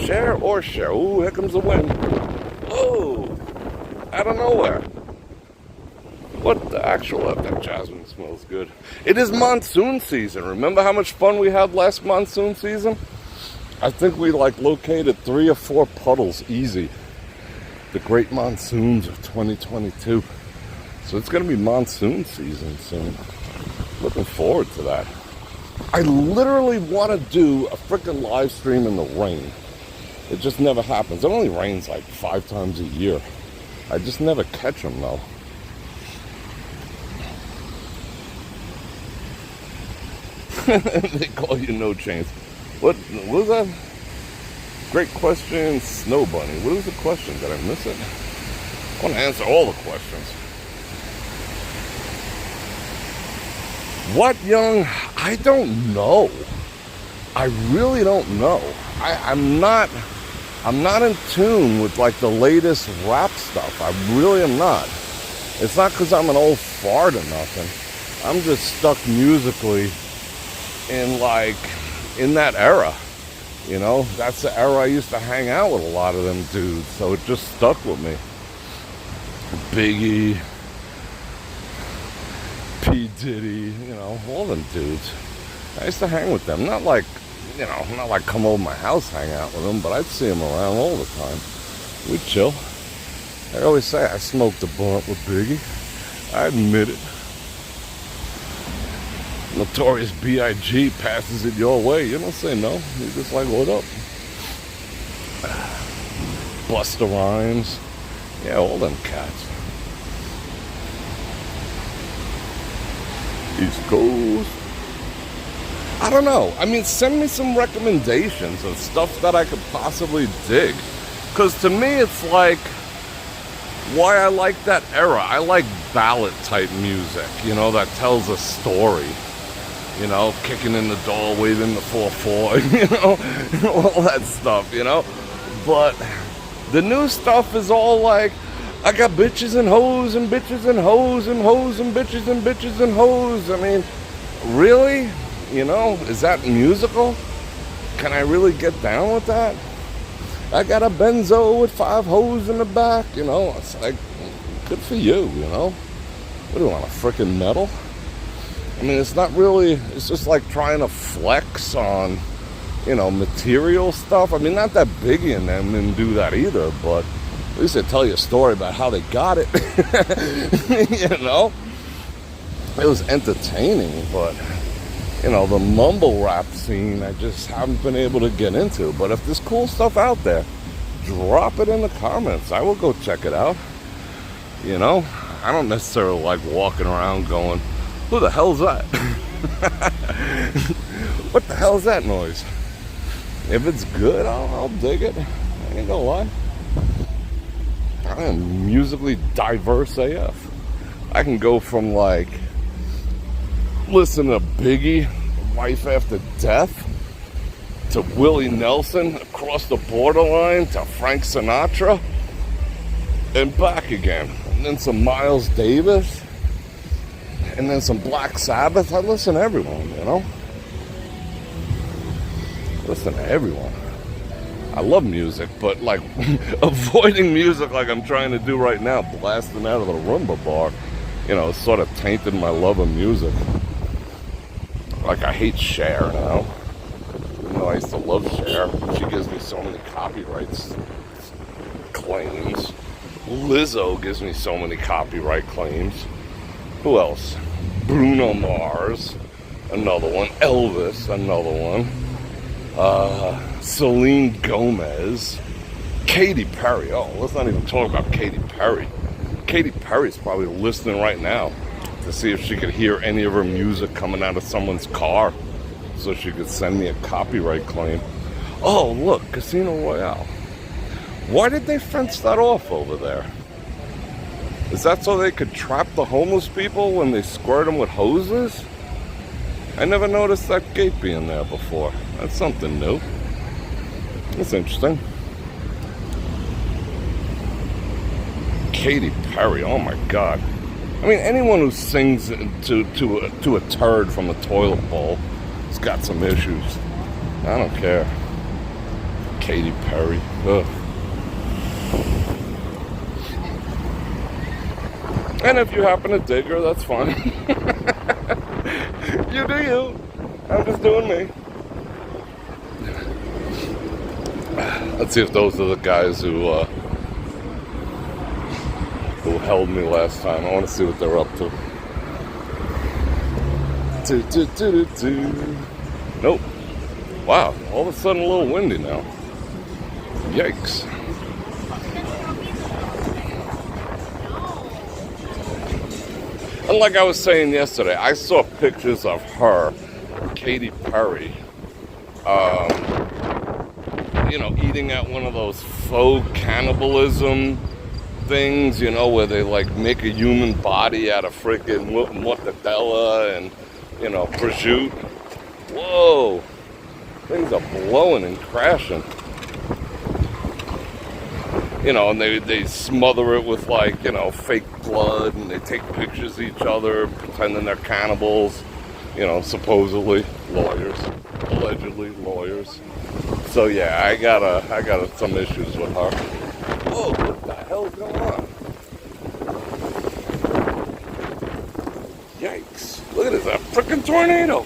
Share or share. Ooh, here comes the wind. Oh, out of nowhere. What the actual F? That jasmine smells good. It is monsoon season. Remember how much fun we had last monsoon season? I think we like located 3 or 4 puddles easy. The great monsoons of 2022. So it's going to be monsoon season soon. Looking forward to that. I literally want to do a freaking live stream in the rain. It just never happens. It only rains like 5 times a year. I just never catch them though. They call you No Chains. What was that? Great question, Snow Bunny. What was the question? Did I miss it? I want to answer all the questions. What, young? I don't know. I really don't know. I'm not in tune with like the latest rap stuff. I really am not. It's not because I'm an old fart or nothing. I'm just stuck musically in that era. You know, that's the era I used to hang out with a lot of them dudes. So it just stuck with me. Biggie, P. Diddy, you know, all them dudes. I used to hang with them. Not like come over my house, hang out with them, but I'd see them around all the time. We'd chill. I always say I smoked a blunt with Biggie. I admit it. Notorious B.I.G. passes it your way. You don't say no. You're just like, what up? Busta Rhymes. Yeah, all them cats. East Coast. I don't know. I mean, send me some recommendations of stuff that I could possibly dig. Because to me, it's like why I like that era. I like ballad type music, you know, that tells a story. You know, kicking in the door, waving the 4-4, you know, all that stuff, you know. But the new stuff is all like, I got bitches and hoes and bitches and hoes and hoes and bitches and bitches and hoes. I mean, really? You know, is that musical? Can I really get down with that? I got a benzo with 5 hoes in the back, you know. It's like, good for you, you know. What do you want, a frickin' medal? I mean, it's not really, it's just like trying to flex on, you know, material stuff. I mean, not that Biggie and them didn't do that either, but at least they tell you a story about how they got it. You know? It was entertaining, but, you know, the mumble rap scene, I just haven't been able to get into. But if there's cool stuff out there, drop it in the comments. I will go check it out. You know? I don't necessarily like walking around going, who the hell's that? What the hell's that noise? If it's good, I'll dig it. I ain't gonna lie. I am musically diverse AF. I can go from like listen to Biggie, Life After Death, to Willie Nelson, across the borderline, to Frank Sinatra, and back again. And then some Miles Davis, and then some Black Sabbath. I listen to everyone, you know? Listen to everyone. I love music, but like avoiding music like I'm trying to do right now, blasting out of the Roomba bar, you know, sort of tainted my love of music. Like I hate Cher now. Even though I used to love Cher. She gives me so many copyrights claims. Lizzo gives me so many copyright claims. Who else? Bruno Mars, another one. Elvis, another one. Selena Gomez. Katy Perry. Oh, let's not even talk about Katy Perry. Katy Perry's probably listening right now to see if she could hear any of her music coming out of someone's car so she could send me a copyright claim. Oh, look, Casino Royale. Why did they fence that off over there? Is that so they could trap the homeless people when they squirt them with hoses? I never noticed that gate being there before. That's something new. That's interesting. Katy Perry, oh my God. I mean, anyone who sings to a turd from the toilet bowl has got some issues. I don't care. Katy Perry, ugh. And if you happen to dig her, that's fine. You do you. I'm just doing me. Let's see if those are the guys who held me last time. I want to see what they're up to. Nope. Wow, all of a sudden a little windy now. Yikes. And like I was saying yesterday, I saw pictures of her, Katy Perry, you know, eating at one of those faux cannibalism things, you know, where they like make a human body out of freaking mortadella and, you know, prosciutto. Whoa, things are blowing and crashing. You know, and they smother it with like, you know, fake blood, and they take pictures of each other pretending they're cannibals, you know, supposedly lawyers, allegedly lawyers. So yeah, I got some issues with her. Whoa, what the hell's going on? Yikes. Look at this, a freaking tornado.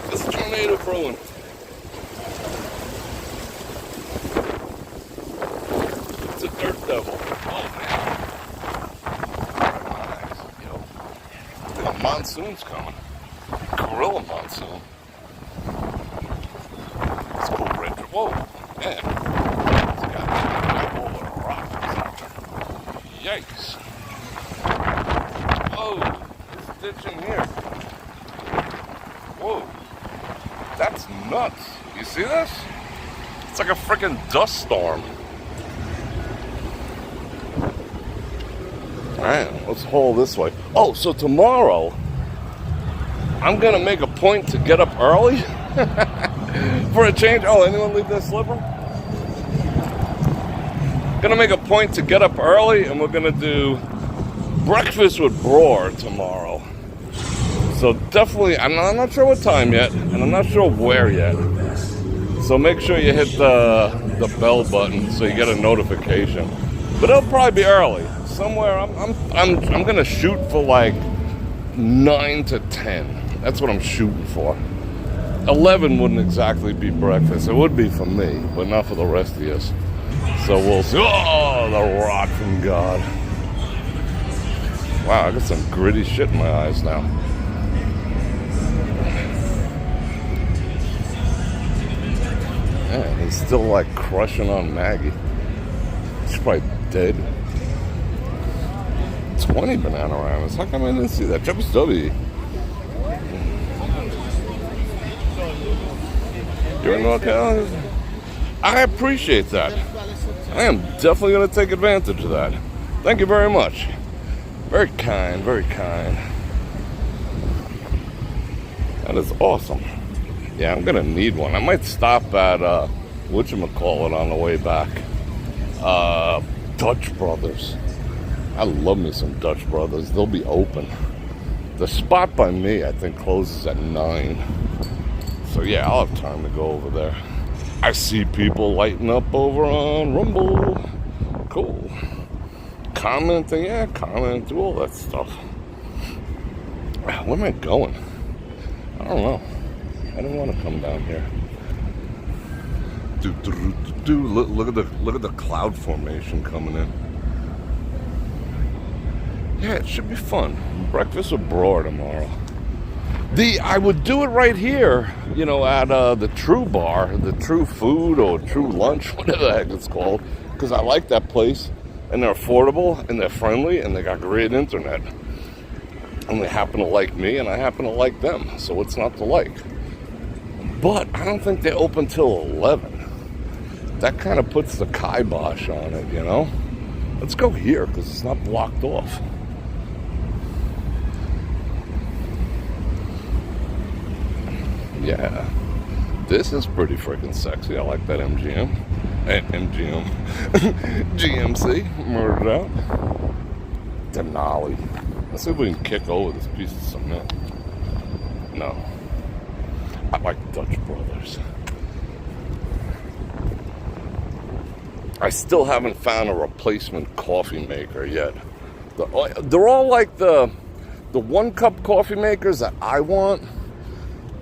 This tornado brewing. It's a dirt devil. Oh man. Yo, I think a monsoon's coming. Gorilla monsoon. It's cool, Red. Whoa, man. It's got a whole lot of rocks out there. Yikes. Oh, this ditch in here. Whoa. That's nuts. You see this? It's like a freaking dust storm. Alright, let's haul this way. Oh, so tomorrow, I'm gonna make a point to get up early for a change. Oh, anyone leave their slipper? Gonna make a point to get up early, and we're gonna do breakfast with Bror tomorrow. So definitely, I'm not sure what time yet, and I'm not sure where yet. So make sure you hit the bell button so you get a notification. But it'll probably be early. Somewhere I'm gonna shoot for like 9 to 10. That's what I'm shooting for. 11 wouldn't exactly be breakfast. It would be for me, but not for the rest of you. So we'll see. Oh, the rock from God. Wow, I got some gritty shit in my eyes now. Yeah, he's still like crushing on Maggie. She's probably dead. 20 Bananaramas. How come I didn't see that? WW. You're in North Carolina? I appreciate that. I am definitely going to take advantage of that. Thank you very much. Very kind, very kind. That is awesome. Yeah, I'm going to need one. I might stop at, whatchamacallit on the way back. Dutch Brothers. I love me some Dutch Brothers. They'll be open. The spot by me, I think, closes at 9. So yeah, I'll have time to go over there. I see people lighting up over on Rumble. Cool. Commenting, yeah, comment, do all that stuff. Where am I going? I don't know. I don't want to come down here. Look at the cloud formation coming in. Yeah, it should be fun. Breakfast with Bror tomorrow. I would do it right here, you know, at the True Bar, the True Food or True Lunch, whatever the heck it's called, because I like that place, and they're affordable, and they're friendly, and they got great internet. And they happen to like me, and I happen to like them, so what's not to like? But I don't think they open till 11. That kind of puts the kibosh on it, you know? Let's go here, because it's not blocked off. Yeah, this is pretty freaking sexy. I like that MGM. MGM. GMC. Murdered out. Denali. Let's see if we can kick over this piece of cement. No. I like Dutch Brothers. I still haven't found a replacement coffee maker yet. They're all like the 1-cup coffee makers that I want.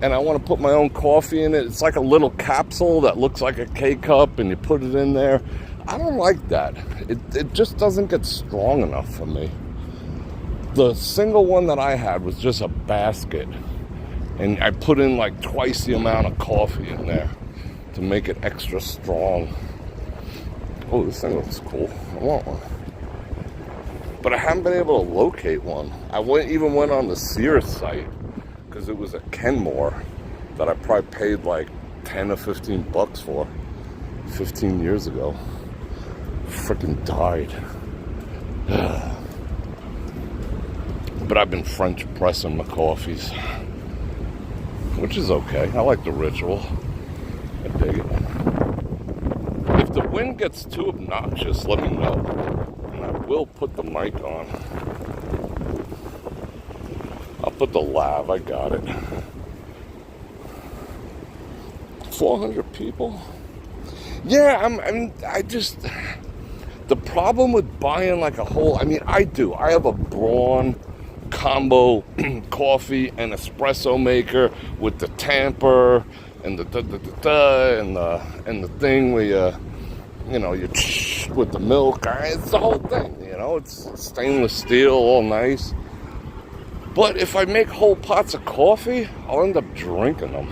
And I want to put my own coffee in it. It's like a little capsule that looks like a K-cup, and you put it in there. I don't like that. It just doesn't get strong enough for me. The single one that I had was just a basket. And I put in like twice the amount of coffee in there to make it extra strong. Oh, this thing looks cool. I want one. But I haven't been able to locate one. I even went on the Sears site, because it was a Kenmore that I probably paid like 10 or 15 bucks for 15 years ago. Freaking died. But I've been French pressing my coffees, which is okay. I like the ritual. I dig it. If the wind gets too obnoxious, let me know, and I will put the mic on. I'll put the lav, I got it. 400 people? Yeah, I just, the problem with buying like a whole, I have a Braun combo coffee and espresso maker with the tamper and the thing where you with the milk. It's the whole thing, it's stainless steel, all nice. But if I make whole pots of coffee, I'll end up drinking them.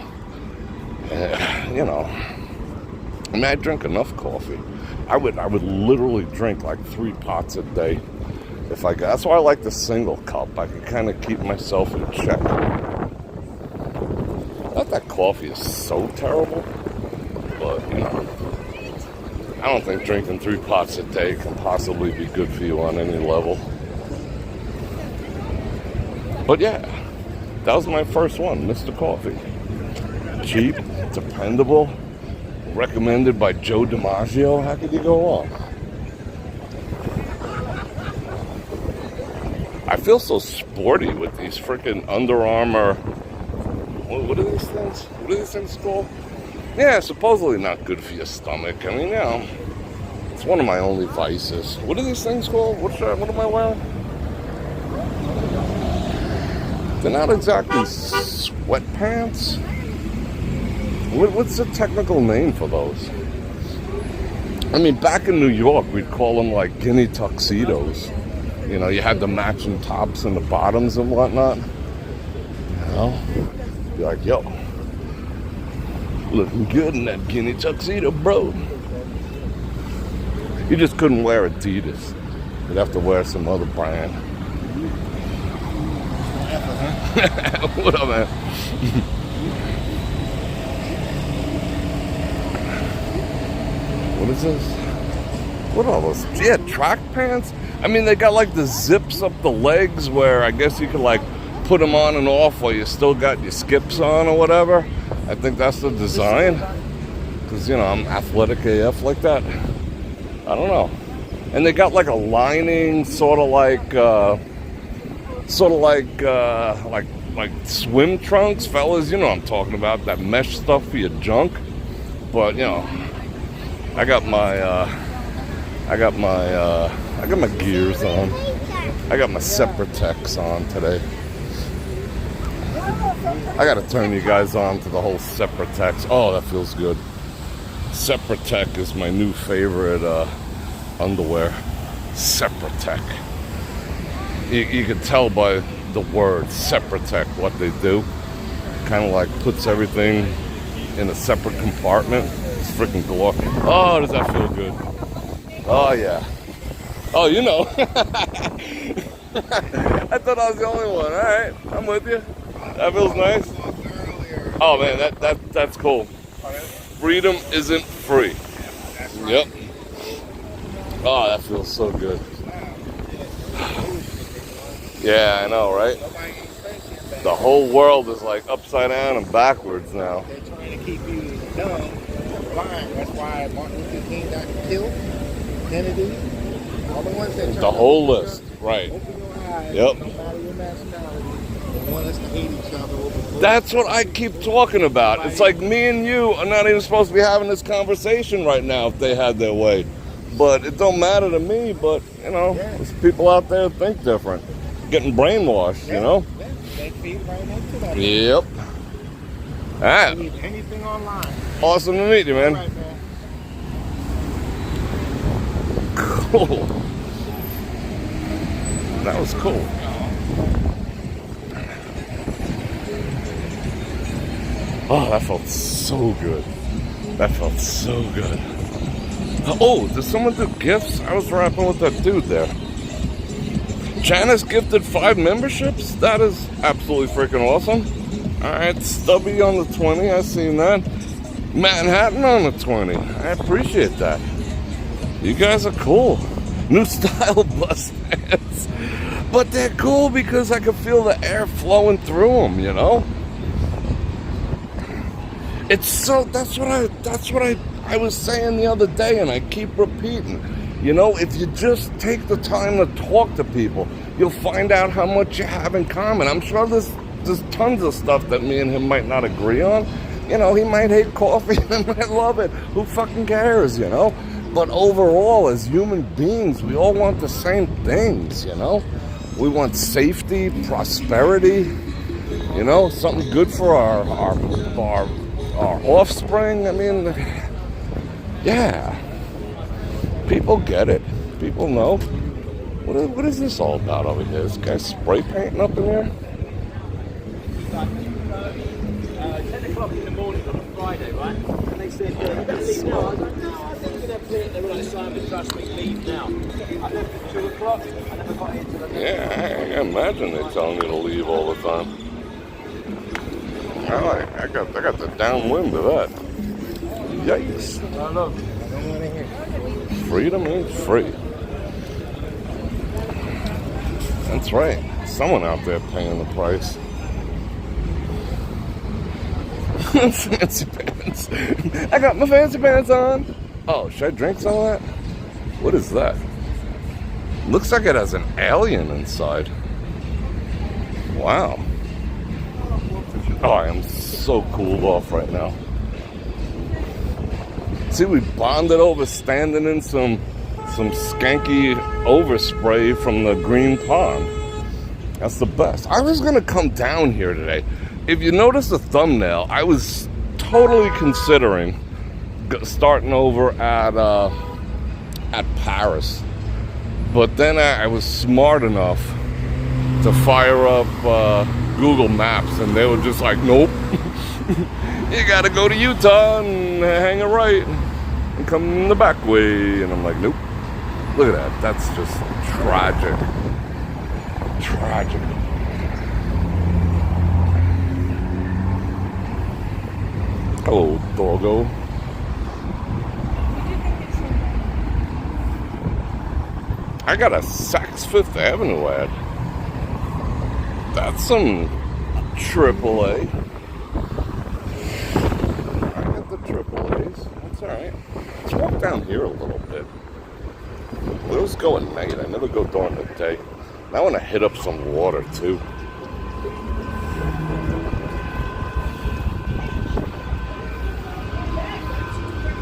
I drink enough coffee. I would literally drink like 3 pots a day if I got. That's why I like the single cup. I can kind of keep myself in check. Not that coffee is so terrible, but I don't think drinking 3 pots a day can possibly be good for you on any level. But yeah, that was my first one, Mr. Coffee. Cheap, dependable, recommended by Joe DiMaggio. How could you go wrong? I feel so sporty with these freaking Under Armour. What are these things? What are these things called? Yeah, supposedly not good for your stomach. It's one of my only vices. What are these things called? What am I wearing? They're not exactly sweatpants. What's the technical name for those? I mean, back in New York, we'd call them like guinea tuxedos. You know, you had the matching tops and the bottoms and whatnot. You know, be like, yo, looking good in that guinea tuxedo, bro. You just couldn't wear Adidas. You'd have to wear some other brand. What up, man? What is this? What are those? Yeah, track pants? I mean, they got like the zips up the legs where I guess you could like put them on and off while you still got your skips on or whatever. I think that's the design. Because, you know, I'm athletic AF like that. I don't know. And they got like a lining, sort of like swim trunks, fellas. You know what I'm talking about, that mesh stuff for your junk. But, you know, I got my gears on. I got my Separatex on today. I gotta turn you guys on to the whole Separatex. Oh, that feels good. Separatex is my new favorite underwear. Separatex. You can tell by the word Separatex what they do. Kind of like puts everything in a separate compartment. It's freaking glory. Oh, does that feel good? Oh, yeah. Oh, you know. I thought I was the only one. All right, I'm with you. That feels nice. Oh, man, that's cool. Freedom isn't free. Yep. Oh, that feels so good. Yeah, I know, right? The whole world is like upside down and backwards now. They're trying to keep you dumb, blind. That's why Martin Luther King got killed. Kennedy. All the ones that the whole list, right? Open your eyes. Yep. No matter your nationality. They want us to hate each other over. That's what I keep talking about. It's like me and you are not even supposed to be having this conversation right now if they had their way. But it don't matter to me. But you know, there's people out there that think different, getting brainwashed. You know. They feed right into that. Yep. All right. Anything online. Awesome to meet you, man. All right, man. Cool. That was cool. Oh, that felt so good. That felt so good. Oh, did someone do gifts? I was rapping with that dude there. Janice gifted 5 memberships? That is absolutely freaking awesome. Alright, Stubby on the 20, I seen that. Manhattan on the 20. I appreciate that. You guys are cool. New style bus pants. But they're cool because I can feel the air flowing through them, you know? It's so, that's what I was saying the other day, and I keep repeating. You know, if you just take the time to talk to people, you'll find out how much you have in common. I'm sure there's tons of stuff that me and him might not agree on. You know, he might hate coffee and I might love it. Who fucking cares, you know? But overall, as human beings, we all want the same things, you know? We want safety, prosperity, you know, something good for our offspring. I mean, yeah. People get it. People know. What is this all about over here? This guy spray painting up in here? 10 o'clock in the morning on a Friday, right? And they said, you better leave now. I was like, no, I think they were like, Simon, trust me, leave now. I left at 2 o'clock. I never got into the next. Yeah, I can imagine they telling you to leave all the time. I got the downwind of that. Yikes. I don't want to hear it. Freedom ain't free. That's right. Someone out there paying the price. Fancy pants. I got my fancy pants on. Oh, should I drink some of that? What is that? Looks like it has an alien inside. Wow. Oh, I am so cooled off right now. See, we bonded over standing in some skanky overspray from the green pond. That's the best. I was gonna come down here today. If you notice the thumbnail, I was totally considering starting over at Paris, but then I was smart enough to fire up Google Maps, and they were just like, nope. You gotta go to Utah and hang a right and come the back way. And I'm like, nope. Look at that. That's just tragic. Tragic. Hello, doggo. I got a Saks Fifth Avenue ad. That's some AAA. I got the AAAs. That's alright. Let's walk down here a little bit. We always go at night. I never go during the day. I want to hit up some water too.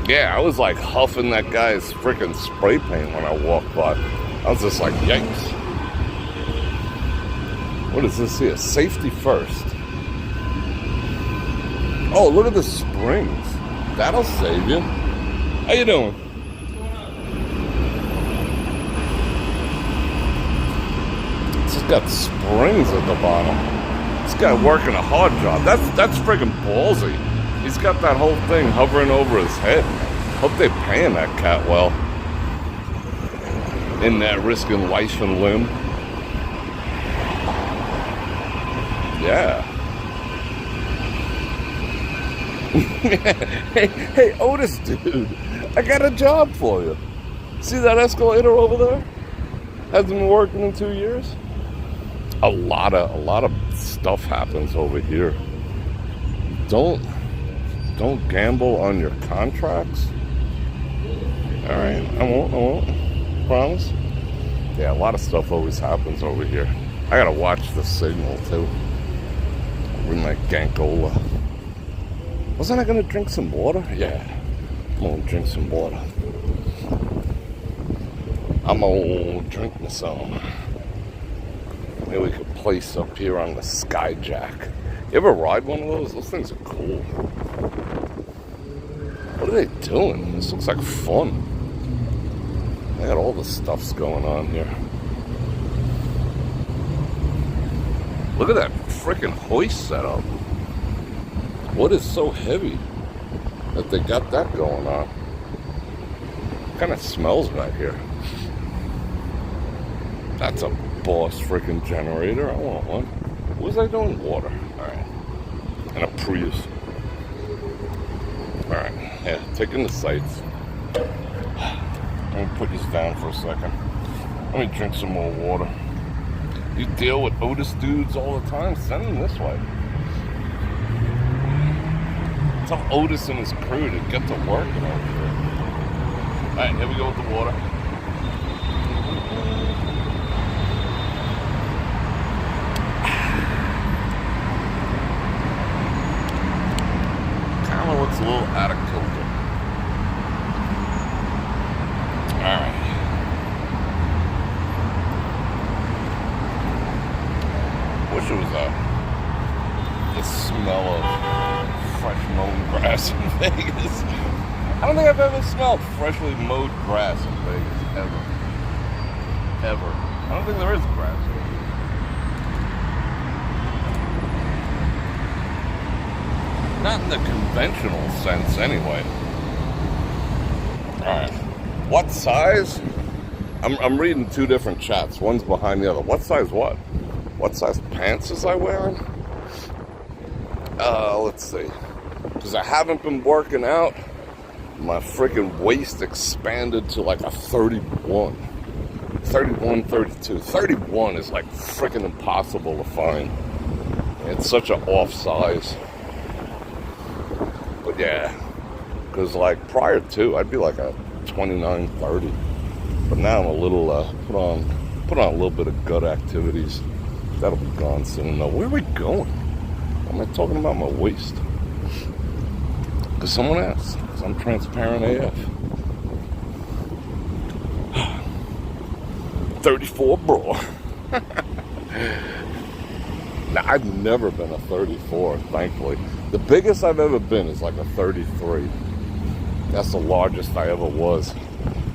Yeah, I was like huffing that guy's freaking spray paint when I walked by. I was just like, yikes. What is this here? Safety first. Oh, look at the springs. That'll save you. How you doing? It's just got springs at the bottom. This guy working a hard job. That's freaking ballsy. He's got that whole thing hovering over his head. Hope they're paying that cat well. In that risking life and limb. Yeah. hey, Otis, dude. I got a job for you. See that escalator over there? Hasn't been working in 2 years. A lot of stuff happens over here. Don't gamble on your contracts. All right, I won't. Promise. Yeah, a lot of stuff always happens over here. I gotta watch the signal too. With my Gankola. Wasn't I gonna drink some water? Yeah, I'm gonna drink some water. I'm gonna drink me some. Maybe we could place up here on the Skyjack. You ever ride one of those? Those things are cool. What are they doing? This looks like fun. They got all the stuffs going on here. Look at that freaking hoist setup. What is so heavy that they got that going on? Kind of smells back here. That's a boss freaking generator. I want one. What was I doing? Water. Alright. And a Prius. Alright. Yeah, taking the sights. Let me put this down for a second. Let me drink some more water. You deal with Otis dudes all the time? Send them this way. Tell Otis and his crew to get to work and everything. Alright, here we go with the water. Kinda looks a little out of kilter. Alright. Wish it was the smell of fresh mown grass in Vegas. I don't think I've ever smelled freshly mowed grass in Vegas, ever. Ever. I don't think there is grass over here. Not in the conventional sense, anyway. Alright. What size? I'm reading two different chats. One's behind the other. What size what? What size pants is I wearing? Let's see. Because I haven't been working out. My freaking waist expanded to like a 31. 31, 32. 31 is like freaking impossible to find. It's such an off size. But yeah. Because like prior to, I'd be like a 29, 30. But now I'm a little, put on a little bit of gut activities. That'll be gone soon though. Where are we going? Am I talking about my waist? Because someone asked. Because I'm transparent AF. 34 bro. Now, I've never been a 34, thankfully. The biggest I've ever been is like a 33. That's the largest I ever was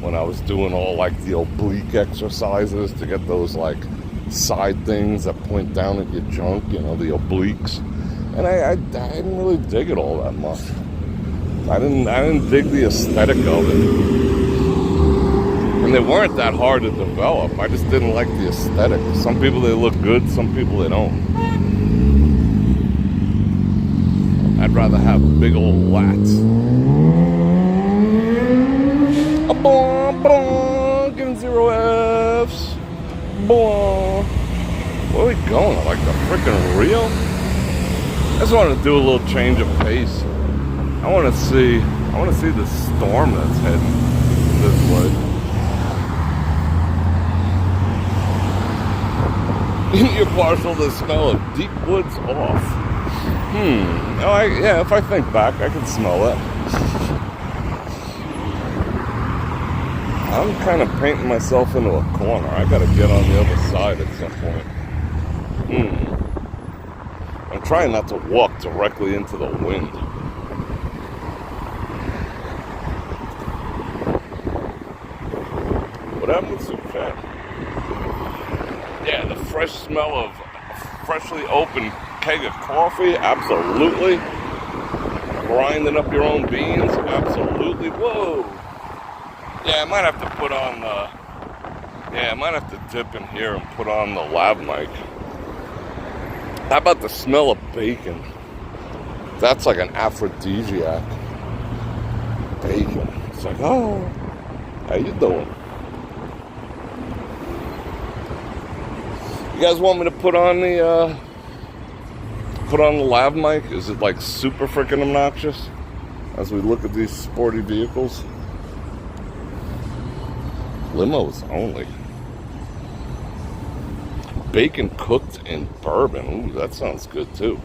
when I was doing all like the oblique exercises to get those like side things that point down at your junk, you know, the obliques. And I didn't really dig it all that much. I didn't dig the aesthetic of it. And they weren't that hard to develop. I just didn't like the aesthetic. Some people, they look good, some people they don't. I'd rather have big old lats. Getting 0 Fs. Where are we going? Like the freaking Rio? I just want to do a little change of pace. I want to see the storm that's heading this way. You're partial to the smell of deep woods off. Yeah, if I think back, I can smell it. I'm kind of painting myself into a corner. I gotta get on the other side at some point. I'm trying not to walk directly into the wind. What happened to Super? Yeah, the fresh smell of a freshly opened keg of coffee, absolutely. Grinding up your own beans, absolutely. Whoa. Yeah, I might have to put on the... Yeah, I might have to dip in here and put on the lav mic. How about the smell of bacon? That's like an aphrodisiac. Bacon. It's like, oh, how you doing? You guys want me to put on the lav mic? Is it like super freaking obnoxious as we look at these sporty vehicles? Limos only. Bacon cooked in bourbon. Ooh, that sounds good too.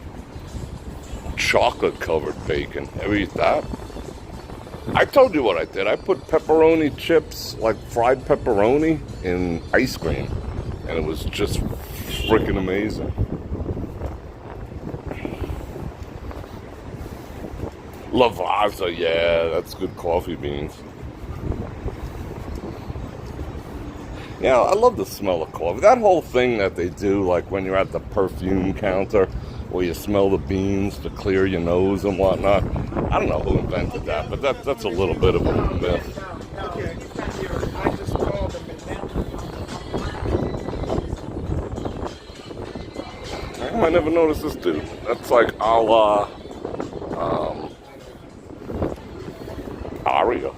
Chocolate covered bacon. Ever eat that? I told you what I did. I put pepperoni chips, like fried pepperoni, in ice cream. And it was just freaking amazing. Lavazza, yeah, that's good coffee beans. Yeah, I love the smell of coffee. That whole thing that they do, like when you're at the perfume counter, where you smell the beans to clear your nose and whatnot. I don't know who invented that, but that's a little bit of a myth. Okay, I just called them now. I never noticed this dude. That's like a la Aria.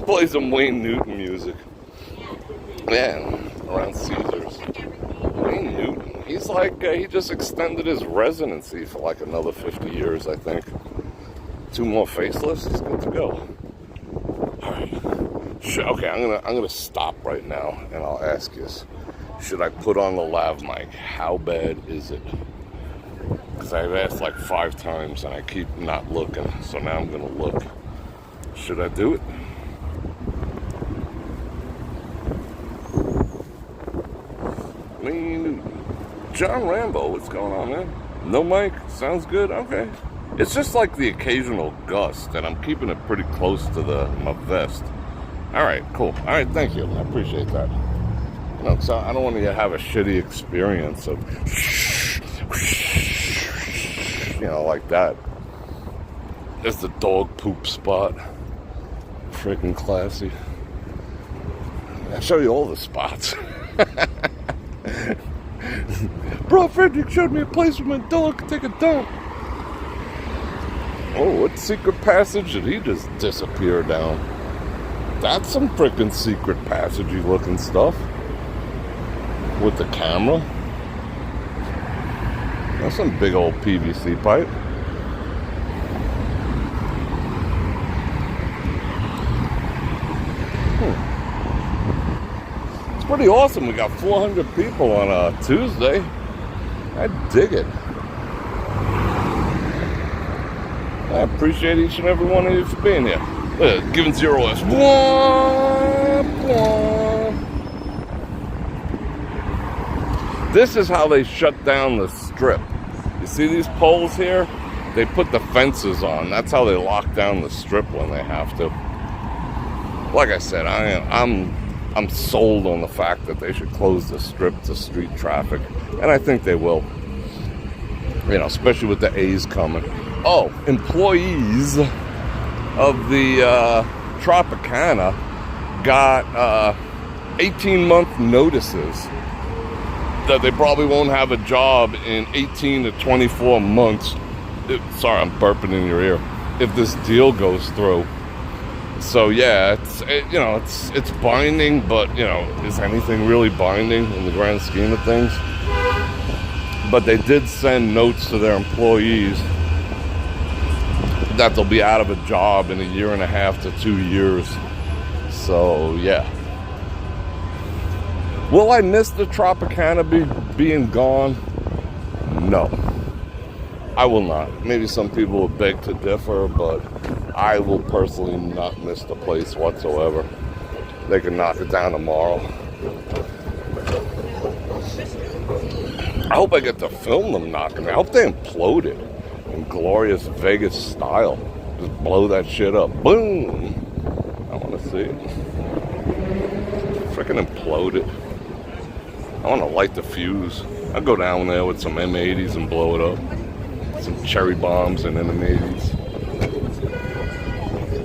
Play some Wayne Newton music. Man, around Caesars. Wayne Newton. He's like, he just extended his residency for like another 50 years, I think. 2 more facelifts, he's good to go. Alright. Okay, I'm gonna stop right now and I'll ask you, should I put on the lav mic? How bad is it? Because I've asked like 5 times and I keep not looking, so now I'm gonna look. Should I do it? John Rambo, what's going on, man? No mic? Sounds good? Okay. It's just like the occasional gust, and I'm keeping it pretty close to my vest. Alright, cool. Alright, thank you. I appreciate that. You know, so I don't want you to have a shitty experience of you know, like that. There's the dog poop spot. Freaking classy. I'll show you all the spots. Bror Fredrik showed me a place where my dog could take a dump. Oh, what secret passage did he just disappear down? That's some freaking secret passagey looking stuff. With the camera. That's some big old PVC pipe. It's pretty awesome. We got 400 people on a Tuesday. I dig it. I appreciate each and every one of you for being here. Giving 0 Fs. This is how they shut down the strip. You see these poles here? They put the fences on. That's how they lock down the strip when they have to. Like I said, I'm sold on the fact that they should close the strip to street traffic, and I think they will. You know, especially with the A's coming. Oh, employees of the Tropicana got 18-month notices that they probably won't have a job in 18 to 24 months. Sorry, I'm burping in your ear. If this deal goes through. So yeah, it's binding, but you know, is anything really binding in the grand scheme of things? But they did send notes to their employees that they'll be out of a job in 1.5 to 2 years. So yeah. Will I miss the Tropicana being gone? No. I will not. Maybe some people will beg to differ, but I will personally not miss the place whatsoever. They can knock it down tomorrow. I hope I get to film them knocking it. I hope they implode it in glorious Vegas style. Just blow that shit up. Boom! I want to see it. Freaking implode it. I want to light the fuse. I'll go down there with some M80s and blow it up. Some cherry bombs and M80s.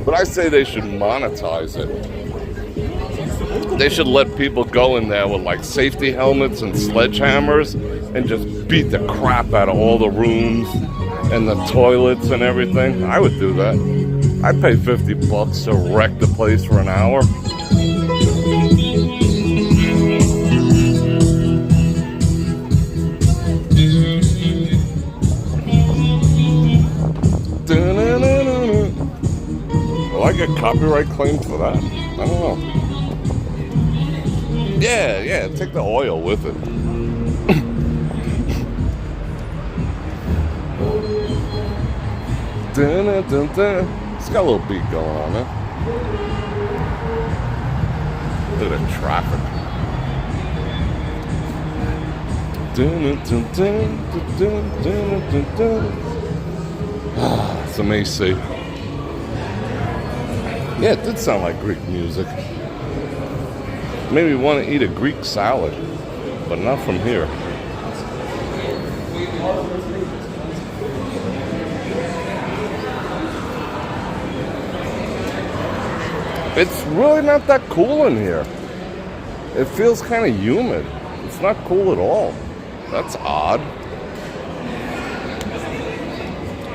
But I say they should monetize it. They should let people go in there with like safety helmets and sledgehammers and just beat the crap out of all the rooms and the toilets and everything. I would do that. I'd pay $50 to wreck the place for an hour. Will I get copyright claimed for that? I don't know. Yeah, take the oil with it. It's got a little beat going on there. Look at the traffic. Some AC. Yeah, it did sound like Greek music. Made me want to eat a Greek salad, but not from here. It's really not that cool in here. It feels kind of humid. It's not cool at all. That's odd.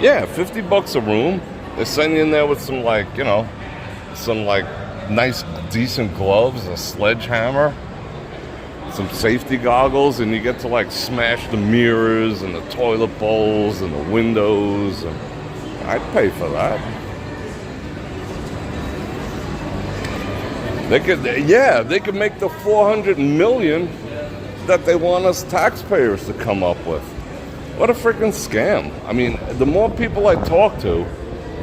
Yeah, $50 a room. They send you in there with some some nice, decent gloves, a sledgehammer, some safety goggles, and you get to like smash the mirrors and the toilet bowls and the windows. And I'd pay for that. They could make the $400 million that they want us taxpayers to come up with. What a freaking scam. I mean, the more people I talk to,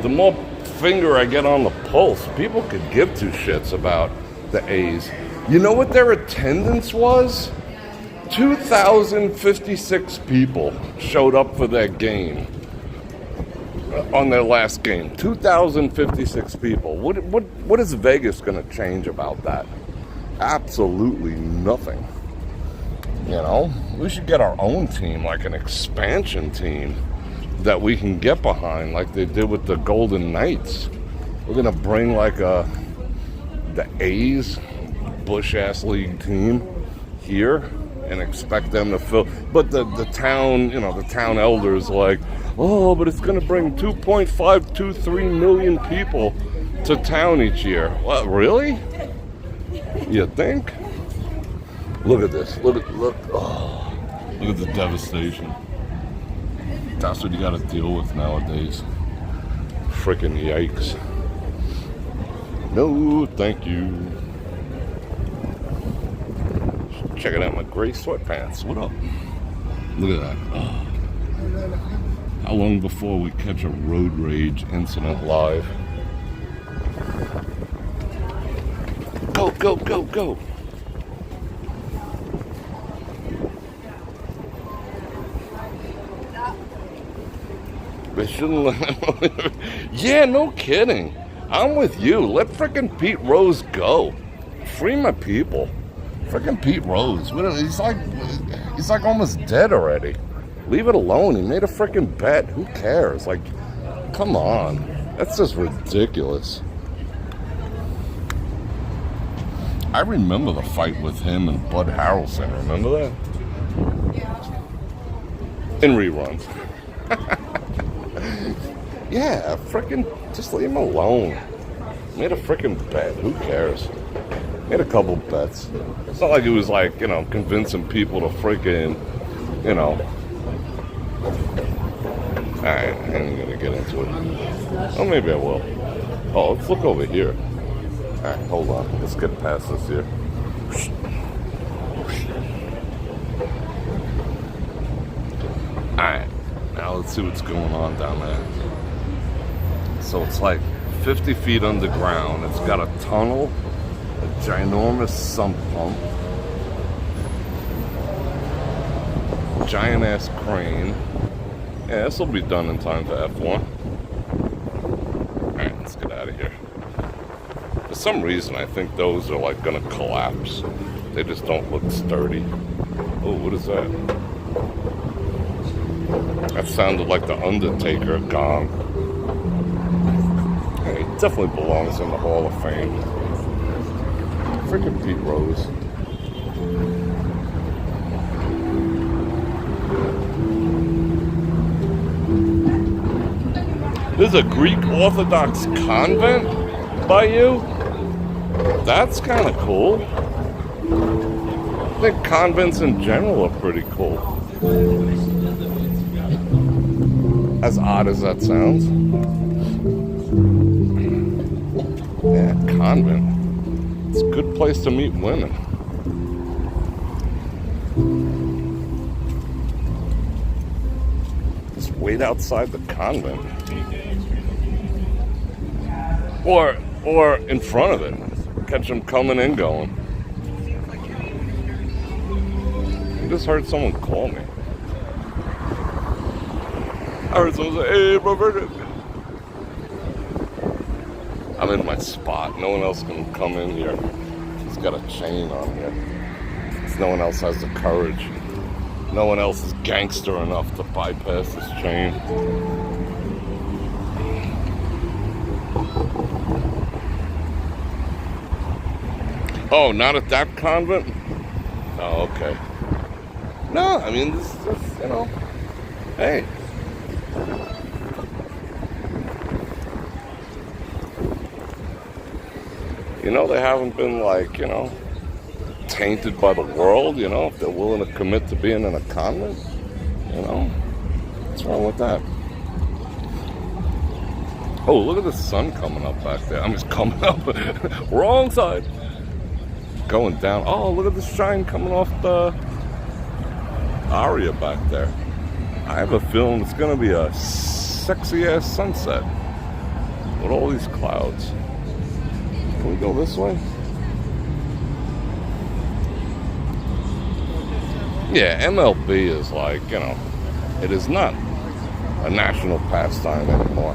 the more finger I get on the pulse. People could give two shits about the A's. You know what their attendance was? 2,056 people showed up for their game. On their last game. 2,056 people. What is Vegas going to change about that? Absolutely nothing. You know, we should get our own team, like an expansion team that we can get behind, like they did with the Golden Knights. We're gonna bring like the A's Bush-ass league team here and expect them to fill. But the town, the town elders like, oh, but it's gonna bring 2.523 million people to town each year. What, really? You think? Look at this. Look at the devastation. That's what you gotta deal with nowadays. Freaking yikes. No, thank you. Checking out my gray sweatpants. What up? Look at that. Oh. How long before we catch a road rage incident live? Go, go, go, go. They shouldn't let him. Yeah, no kidding. I'm with you. Let frickin' Pete Rose go. Free my people. Frickin' Pete Rose. He's like almost dead already. Leave it alone. He made a frickin' bet. Who cares? Like, come on. That's just ridiculous. I remember the fight with him and Bud Harrelson. Remember that? In reruns. Yeah, frickin' just leave him alone. Made a frickin' bet. Who cares? Made a couple bets. It's not like he was like, convincing people to frickin', Alright, I ain't gonna get into it. Oh, maybe I will. Oh, let's look over here. Alright, hold on. Let's get past this here. Alright, now let's see what's going on down there. So it's like 50 feet underground. It's got a tunnel, a ginormous sump pump, giant ass crane. Yeah, this will be done in time for F1. Alright, let's get out of here. For some reason, I think those are like gonna collapse. They just don't look sturdy. Oh, what is that? That sounded like the Undertaker gong. Yeah, he definitely belongs in the Hall of Fame. Freaking Pete Rose. There's a Greek Orthodox convent by you? That's kind of cool. I think convents in general are pretty cool. As odd as that sounds. Yeah, convent. It's a good place to meet women. Just wait outside the convent. Or in front of it. Catch them coming and going. I just heard someone call me. I heard someone say, hey, Bror Fredrik. I'm in my spot. No one else can come in here. He's got a chain on here. No one else has the courage. No one else is gangster enough to bypass this chain. Oh, not at that convent? Oh, okay. No, I mean, this is just, hey. They haven't been, tainted by the world, if they're willing to commit to being in a convent, what's wrong with that? Oh, look at the sun coming up back there. I'm just coming up, wrong side. Going down. Oh, look at the shine coming off the aria back there. I have a feeling it's going to be a sexy-ass sunset with all these clouds. Can we go this way? Yeah, MLB is like, it is not a national pastime anymore.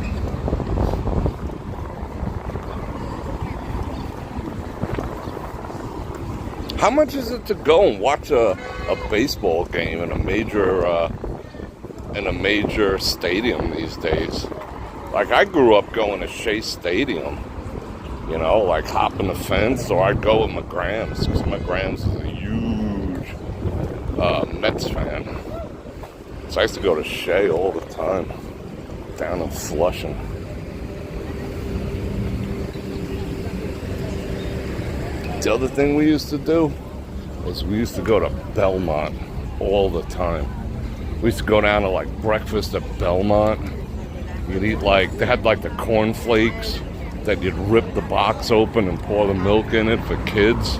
How much is it to go and watch a baseball game in a major stadium these days? Like, I grew up going to Shea Stadium, like hopping the fence, or I'd go with my Grams, because my Grams is a huge Mets fan. So I used to go to Shea all the time, down in Flushing. The other thing we used to do is we used to go to Belmont all the time. We used to go down to breakfast at Belmont. You'd eat they had the cornflakes that you'd rip the box open and pour the milk in it for kids.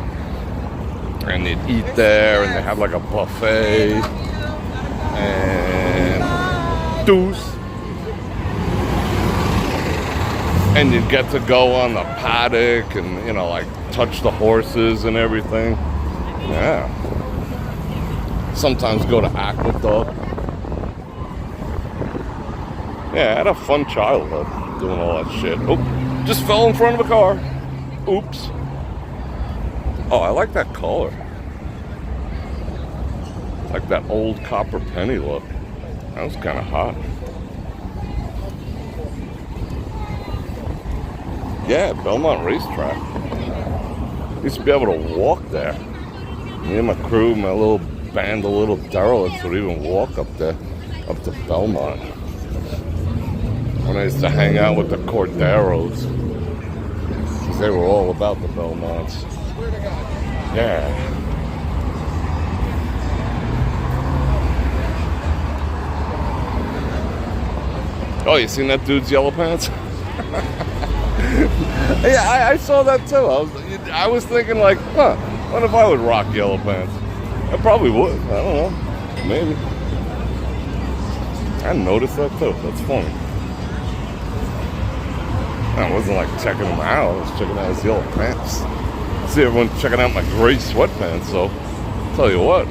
And they'd eat there, and they had a buffet. And deuce. And you'd get to go on the paddock and, touch the horses and everything. Yeah. Sometimes go to Aqueduct. Yeah, I had a fun childhood doing all that shit. Oh, just fell in front of a car. Oops. Oh, I like that color. Like that old copper penny look. That was kind of hot. Yeah, Belmont Racetrack. Used to be able to walk there. Me and my crew, my little band of little derelicts would even walk up there, up to Belmont. When I used to hang out with the Corderos. Because they were all about the Belmonts. Yeah. Oh, you seen that dude's yellow pants? Yeah, I saw that too. I was thinking like, huh, what if I would rock yellow pants? I probably would. I don't know. Maybe. I noticed that too. That's funny. I wasn't like checking him out. I was checking out his yellow pants. I see everyone checking out my gray sweatpants, so I'll tell you what.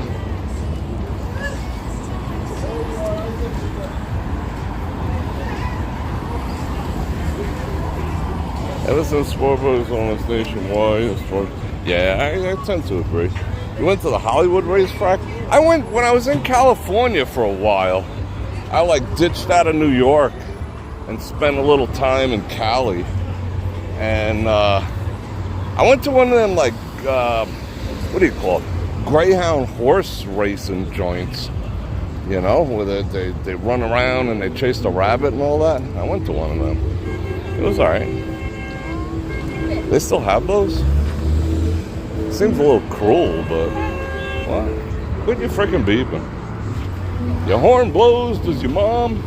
Ever since Sport Brothers almost nationwide, yeah, I tend to agree. You went to the Hollywood racetrack? I went when I was in California for a while. I like ditched out of New York and spent a little time in Cali. And I went to one of them like, what do you call it? Greyhound horse racing joints. You know, where they run around and they chase the rabbit and all that. I went to one of them. It was alright. They still have those? Seems a little cruel, but what? Quit your freaking beeping. Your horn blows, does your mom?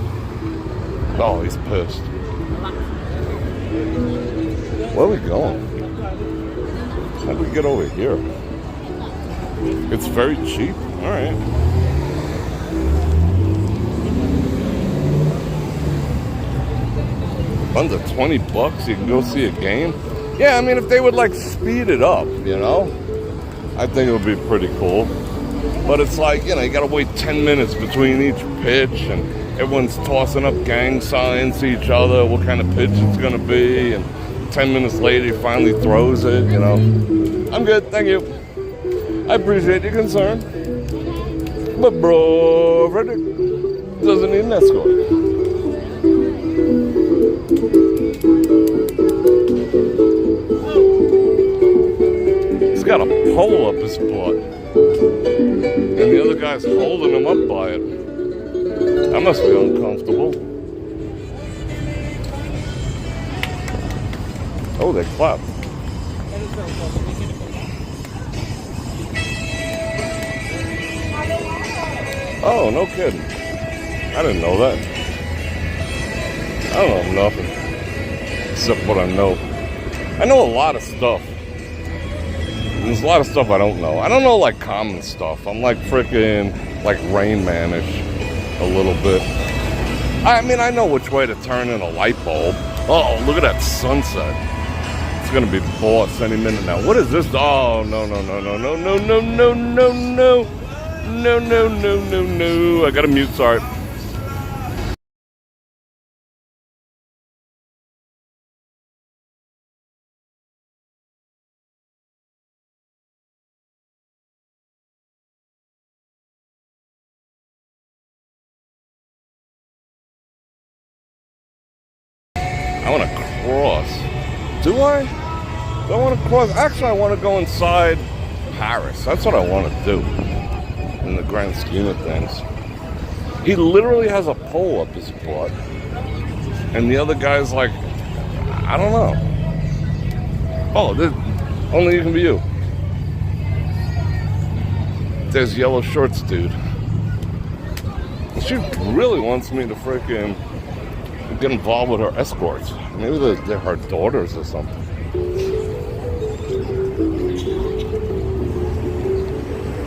Oh, he's pissed. Where are we going? How do we get over here? It's very cheap. Alright. Under $20, you can go see a game. Yeah, I mean, if they would like speed it up, you know, I think it would be pretty cool. But it's like, you know, you gotta wait 10 minutes between each pitch, and everyone's tossing up gang signs to each other, what kind of pitch it's gonna be, and 10 minutes later he finally throws it, you know. I'm good, thank you. I appreciate your concern. But Bror Fredrik doesn't need an escort. Got a pole up his butt, and the other guy's holding him up by it. That must be uncomfortable. Oh, they clap. Oh, no kidding. I didn't know that. I don't know nothing except what I know. I know a lot of stuff. There's a lot of stuff I don't know. I don't know like common stuff. I'm like freaking like Rain Man-ish a little bit. I mean, I know which way to turn in a light bulb. Oh, look at that sunset. It's gonna be boss any minute now. What is this? Oh, no. No. I gotta mute, sorry. I want to cross. Do I? Do I want to cross? Actually, I want to go inside Paris. That's what I want to do in the grand scheme of things. He literally has a pole up his butt. And the other guy's like, I don't know. Oh, only you can be you. There's yellow shorts, dude. She really wants me to freaking get involved with her escorts. Maybe they're her daughters or something.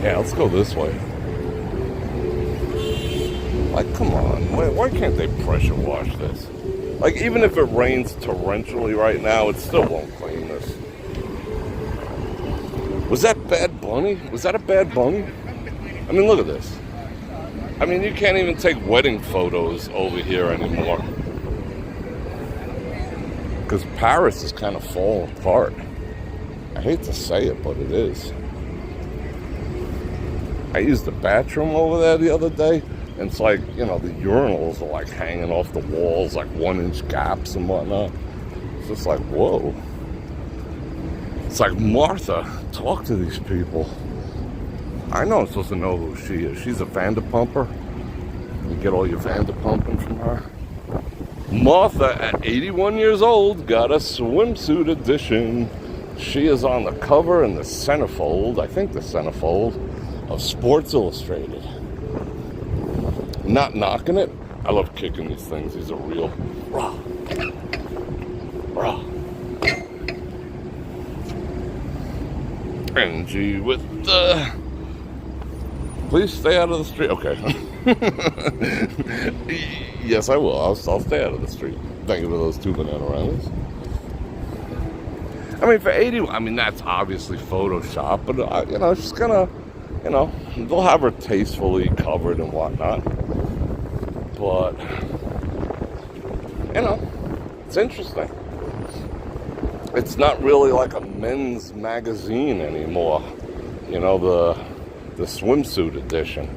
Yeah, let's go this way. Like, come on. Why can't they pressure wash this? Like, even if it rains torrentially right now, it still won't clean this. Was that Bad Bunny? Was that a Bad Bunny? I mean, look at this. I mean, you can't even take wedding photos over here anymore. because Paris is kind of falling apart. I hate to say it, but it is. I used the bathroom over there the other day, and it's like, you know, the urinals are like hanging off the walls, like 1-inch gaps and whatnot. It's just like, whoa. It's like, Martha, talk to these people. I know I'm supposed to know who she is. She's a Vanderpumper. You get all your Vanderpumping from her. Martha, at 81 years old, got a swimsuit edition. She is on the cover in the centerfold, I think the centerfold, of Sports Illustrated. Not knocking it. I love kicking these things. These are real. Rah. Rah. Energy with the... Please stay out of the street. Okay. Yes, I will. I'll stay out of the street. Thank you for those 2 banana rounds. I mean, for 80, I mean, that's obviously Photoshop, but, you know, she's gonna, you know, they'll have her tastefully covered and whatnot. But, you know, it's interesting. It's not really like a men's magazine anymore. You know, the swimsuit edition.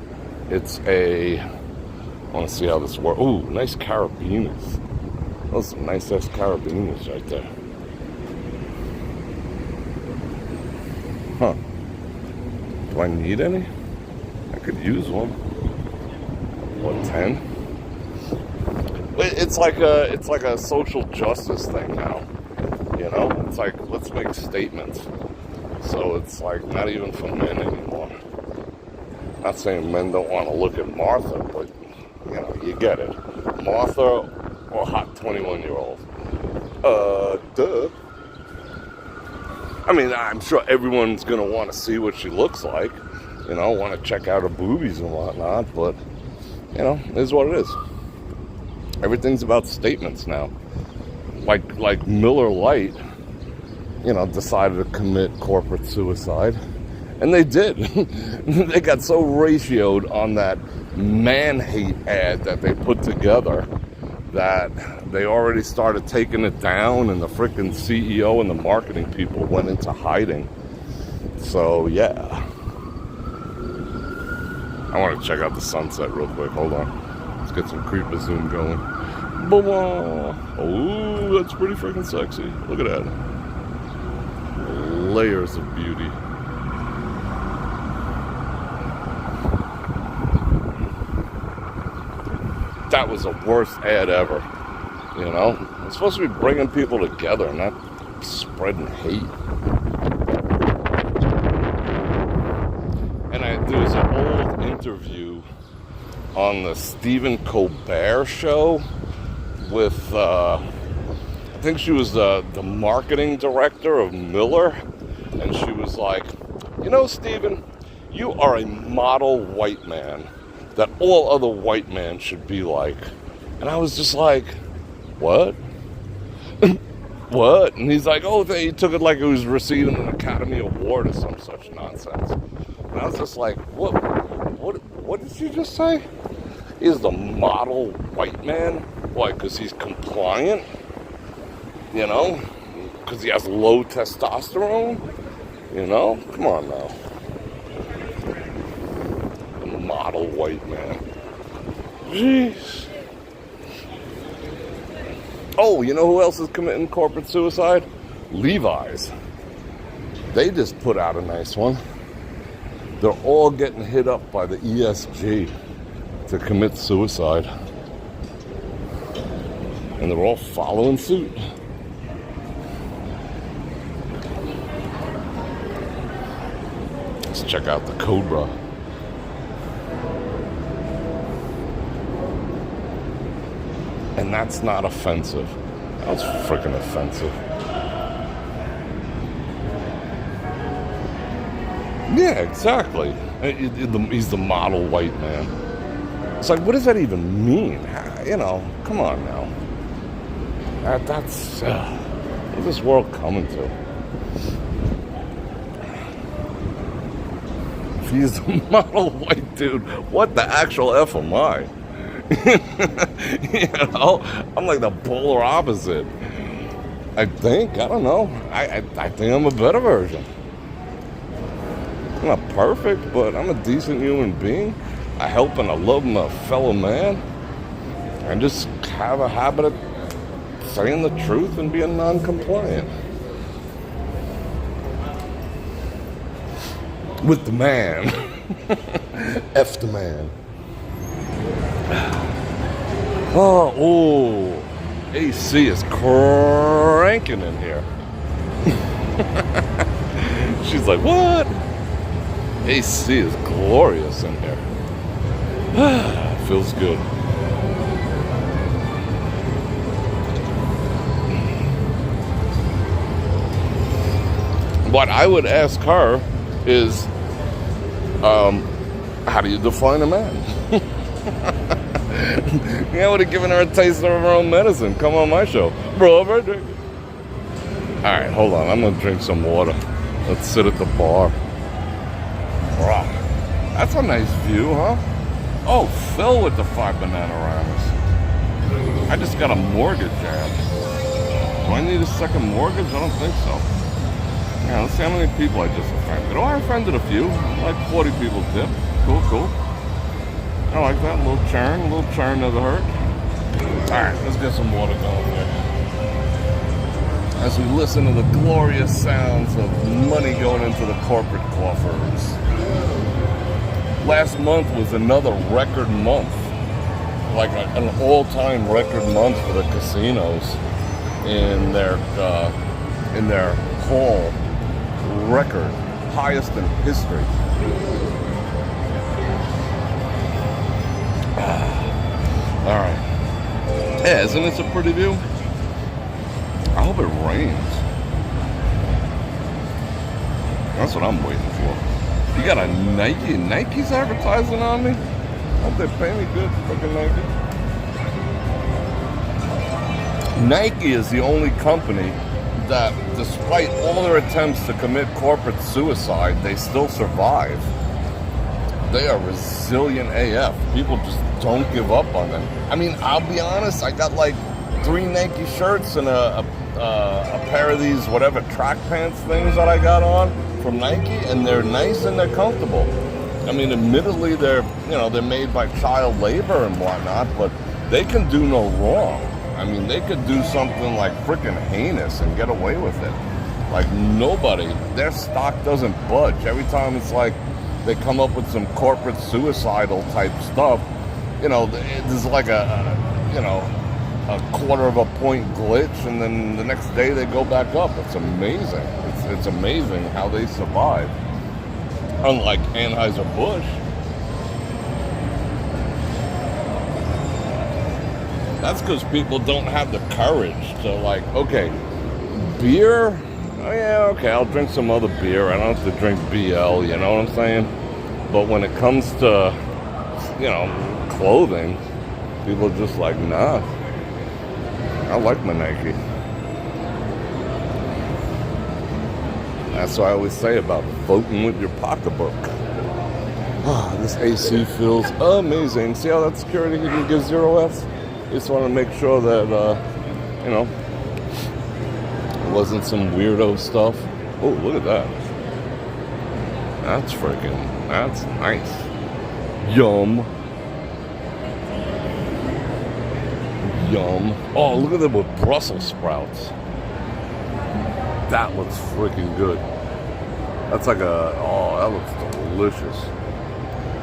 It's a, I want to see how this works. Ooh, nice carabiners. Those are some nice ass carabiners right there. Huh. Do I need any? I could use one. What, 10? It's like a social justice thing now. You know? It's like, let's make statements. So it's like not even for men anymore. Not saying men don't want to look at Martha, but you know, you get it. Martha or hot 21-year-old. Duh. I mean, I'm sure everyone's going to want to see what she looks like. You know, want to check out her boobies and whatnot. But, you know, it is what it is. Everything's about statements now. Like Miller Lite, you know, decided to commit corporate suicide. And they did. They got so ratioed on that man-hate ad that they put together that they already started taking it down, and the freaking CEO and the marketing people went into hiding. So, yeah. I want to check out the sunset real quick. Hold on. Let's get some creeper zoom going. Oh, that's pretty freaking sexy. Look at that. Layers of beauty. That was the worst ad ever, you know? It's supposed to be bringing people together, not spreading hate. And there was an old interview on the Stephen Colbert show with, I think she was the marketing director of Miller, and she was like, you know, Stephen, you are a model white man that all other white men should be like. And I was just like, what? What? And he's like, oh, he took it like it was receiving an Academy Award or some such nonsense. And I was just like, what did you just say? He's the model white man? Why, because he's compliant? You know? Because he has low testosterone? You know? Come on now. Model white man. Jeez. Oh, you know who else is committing corporate suicide? Levi's. They just put out a nice one. They're all getting hit up by the ESG to commit suicide. And they're all following suit. Let's check out the Cobra. And that's not offensive. That's freaking offensive. Yeah, exactly. He's the model white man. It's like, what does that even mean? You know, come on now. That's what's this world coming to? If he's the model white dude, what the actual F am I? You know, I'm like the polar opposite. I think. I don't know. I think I'm a better version. I'm not perfect, but I'm a decent human being. I help and I love my fellow man. I just have a habit of saying the truth and being non-compliant. With the man. F the man. Oh, AC is cranking in here. She's like, what? AC is glorious in here. Feels good. What I would ask her is, how do you define a man? I would have given her a taste of her own medicine. Come on my show. Bror Fredrik. Alright, hold on. I'm going to drink some water. Let's sit at the bar. Wow. That's a nice view, huh? Oh, Phil with the 5 Bananagramas. I just got a mortgage ad. Do I need a second mortgage? I don't think so. Yeah, let's see how many people I just offended. Oh, I offended a few. Like 40 people tip. Cool, cool. I like that. A little churn doesn't hurt. Alright, let's get some water going here. As we listen to the glorious sounds of money going into the corporate coffers. Last month was another record month. Like an all-time record month for the casinos in their hall record. Highest in history. Alright. Yeah, isn't this a pretty view? I hope it rains. That's what I'm waiting for. You got a Nike? Nike's advertising on me? Hope they pay me good, fucking Nike. Nike is the only company that, despite all their attempts to commit corporate suicide, they still survive. They are resilient AF. People just don't give up on them. I mean, I'll be honest, I got like 3 Nike shirts and a pair of these whatever track pants things that I got on from Nike, and they're nice and they're comfortable. I mean, admittedly, they're made by child labor and whatnot, but they can do no wrong. I mean, they could do something like freaking heinous and get away with it. Like nobody, their stock doesn't budge. Every time it's like they come up with some corporate suicidal type stuff, there's like a quarter of a point glitch, and then the next day they go back up. It's amazing. It's amazing how they survive. Unlike Anheuser-Busch. That's because people don't have the courage to okay, beer? Oh yeah, okay, I'll drink some other beer. I don't have to drink BL, you know what I'm saying? But when it comes to, clothing, people are just like, nah. I like my Nike. That's what I always say about voting with your pocketbook. This AC feels amazing. See how that security can give 0 Fs? Just want to make sure that, it wasn't some weirdo stuff. Oh, look at that. That's nice. Yum. Oh, look at them with Brussels sprouts. That looks freaking good. That's like that looks delicious.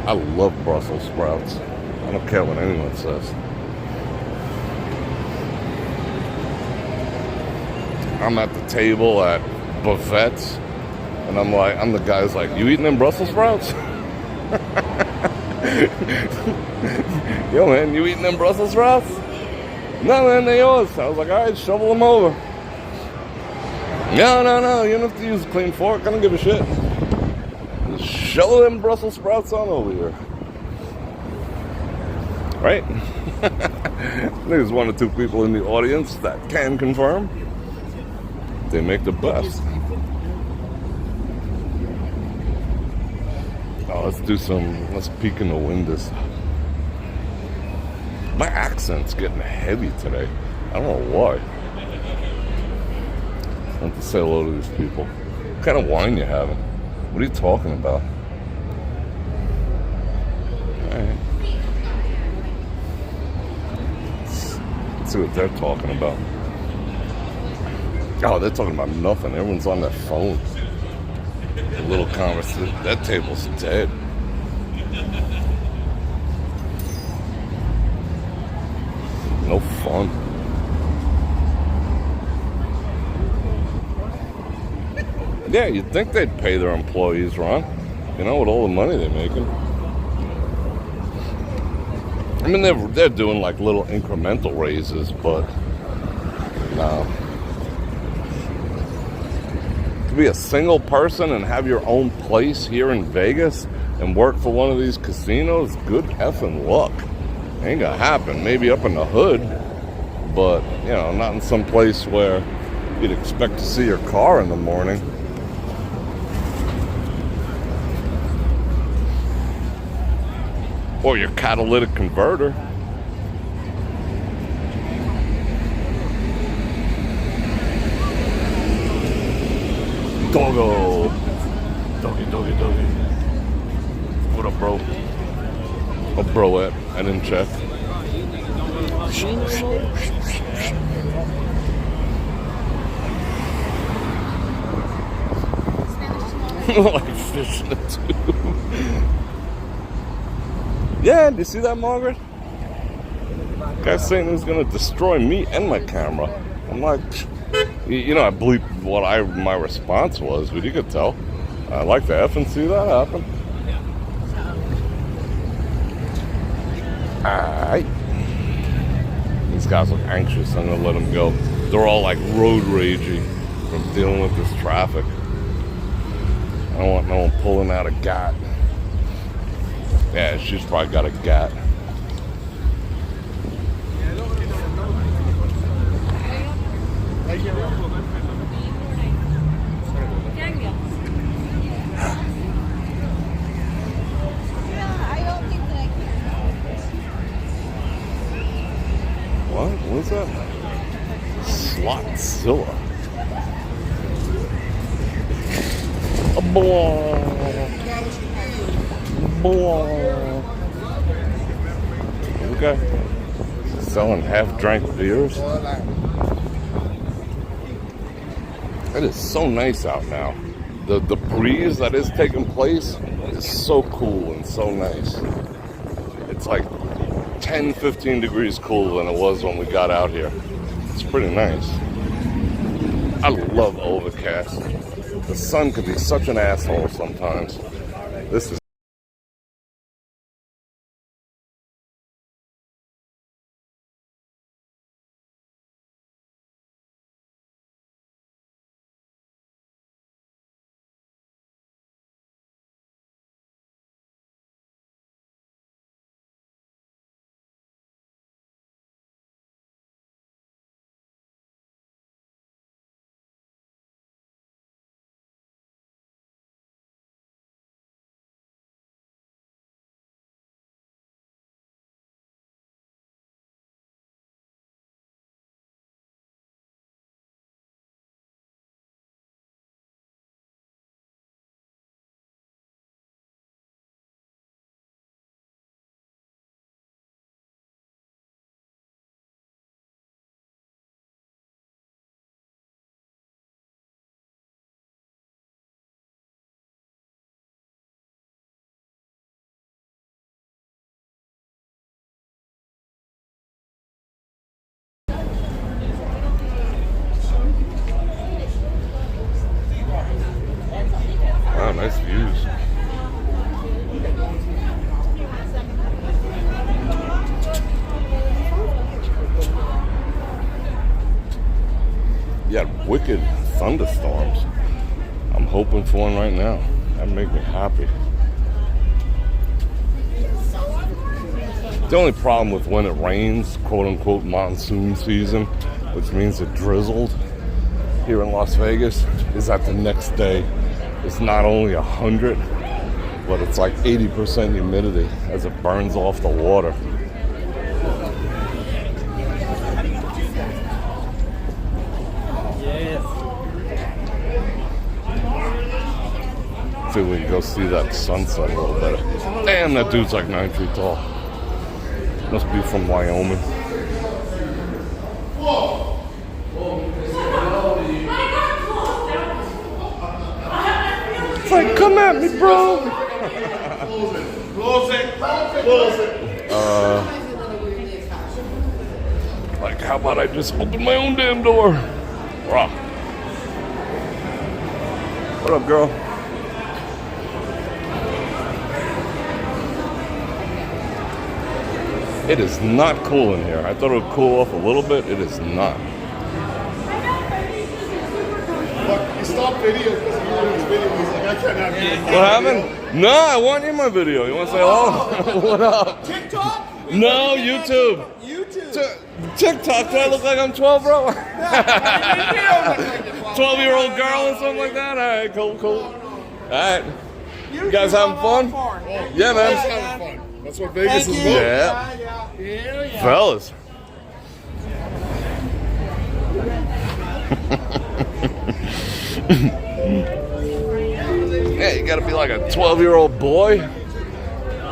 I love Brussels sprouts. I don't care what anyone says. I'm at the table at Buffets, and I'm the guy's like, you eating them Brussels sprouts? Yo, man, you eating them Brussels sprouts? No, man, they're yours. I was like, all right, shovel them over. No, you don't have to use a clean fork. I don't give a shit. Just shovel them Brussels sprouts on over here. Right? I think there's 1 or 2 people in the audience that can confirm. They make the best. Oh, let's peek in the windows. My accent's getting heavy today. I don't know why. went to say hello to these people. What kind of wine you having? What are you talking about? Alright. Let's see what they're talking about. Oh, they're talking about nothing. Everyone's on their phone. A little conversation. That table's dead. No fun. Yeah, you'd think they'd pay their employees, Ron. You know, with all the money they're making. I mean, they're doing like little incremental raises, but no. To be a single person and have your own place here in Vegas and work for one of these casinos, good effing luck. Ain't gonna happen. Maybe up in the hood, but you know, not in some place where you'd expect to see your car in the morning. Or your catalytic converter. Doggo. Doggy, doggy, doggy. What up, bro? Oh, bro, I didn't check. Like fish in a tube. Yeah, do you see that, Margaret? Guy's saying he was gonna destroy me and my camera. I'm like, you know, I believe what my response was, but you could tell. I'd like to effing see that happen. Alright. These guys look anxious. I'm gonna let them go. They're all like road ragey from dealing with this traffic. I don't want no one pulling out a gat. Yeah, she's probably got a gat. What? What's that? Slotzilla. A boy. Okay. Selling half-drank beers. It is so nice out now. The breeze that is taking place is so cool and so nice. It's like 10, 15 degrees cooler than it was when we got out here. It's pretty nice. I love overcast. The sun could be such an asshole sometimes. This is nice views. Yeah, wicked thunderstorms. I'm hoping for one right now. That'd make me happy. The only problem with when it rains, quote unquote monsoon season, which means it drizzled here in Las Vegas, is that the next day it's not only 100, but it's like 80% humidity as it burns off the water. Yes. go see that sunset a little better. Damn, that dude's like 9 feet tall. Must be from Wyoming. It's like, come at me, bro. Close it. Like, how about I just open my own damn door? Rah. What up, girl? It is not cool in here. I thought it would cool off a little bit. It is not. Look, he stopped video because he wanted his video. He's like, I cannot be. What happened? No, I want you in my video. You want to say hello? What up? TikTok? No, YouTube. TikTok, do I look like I'm 12, bro? 12-year-old girl or something like that? All right, cool. All right. You guys having fun? Yeah, man. Having fun. That's what Vegas is about. Yeah. Fellas. Yeah, you gotta be like a 12-year-old boy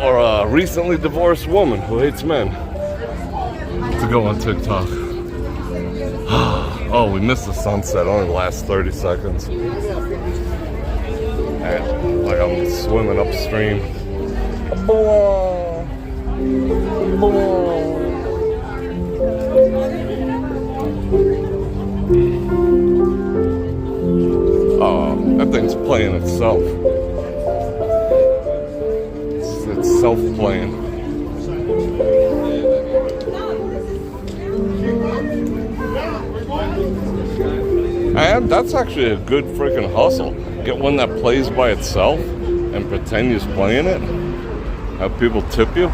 or a recently divorced woman who hates men to go on TikTok. Oh, we missed the sunset. Only the last 30 seconds. And like I'm swimming upstream. Oh, that thing's playing itself. It's self-playing. And that's actually a good freaking hustle. Get one that plays by itself and pretend you're playing it. Have people tip you.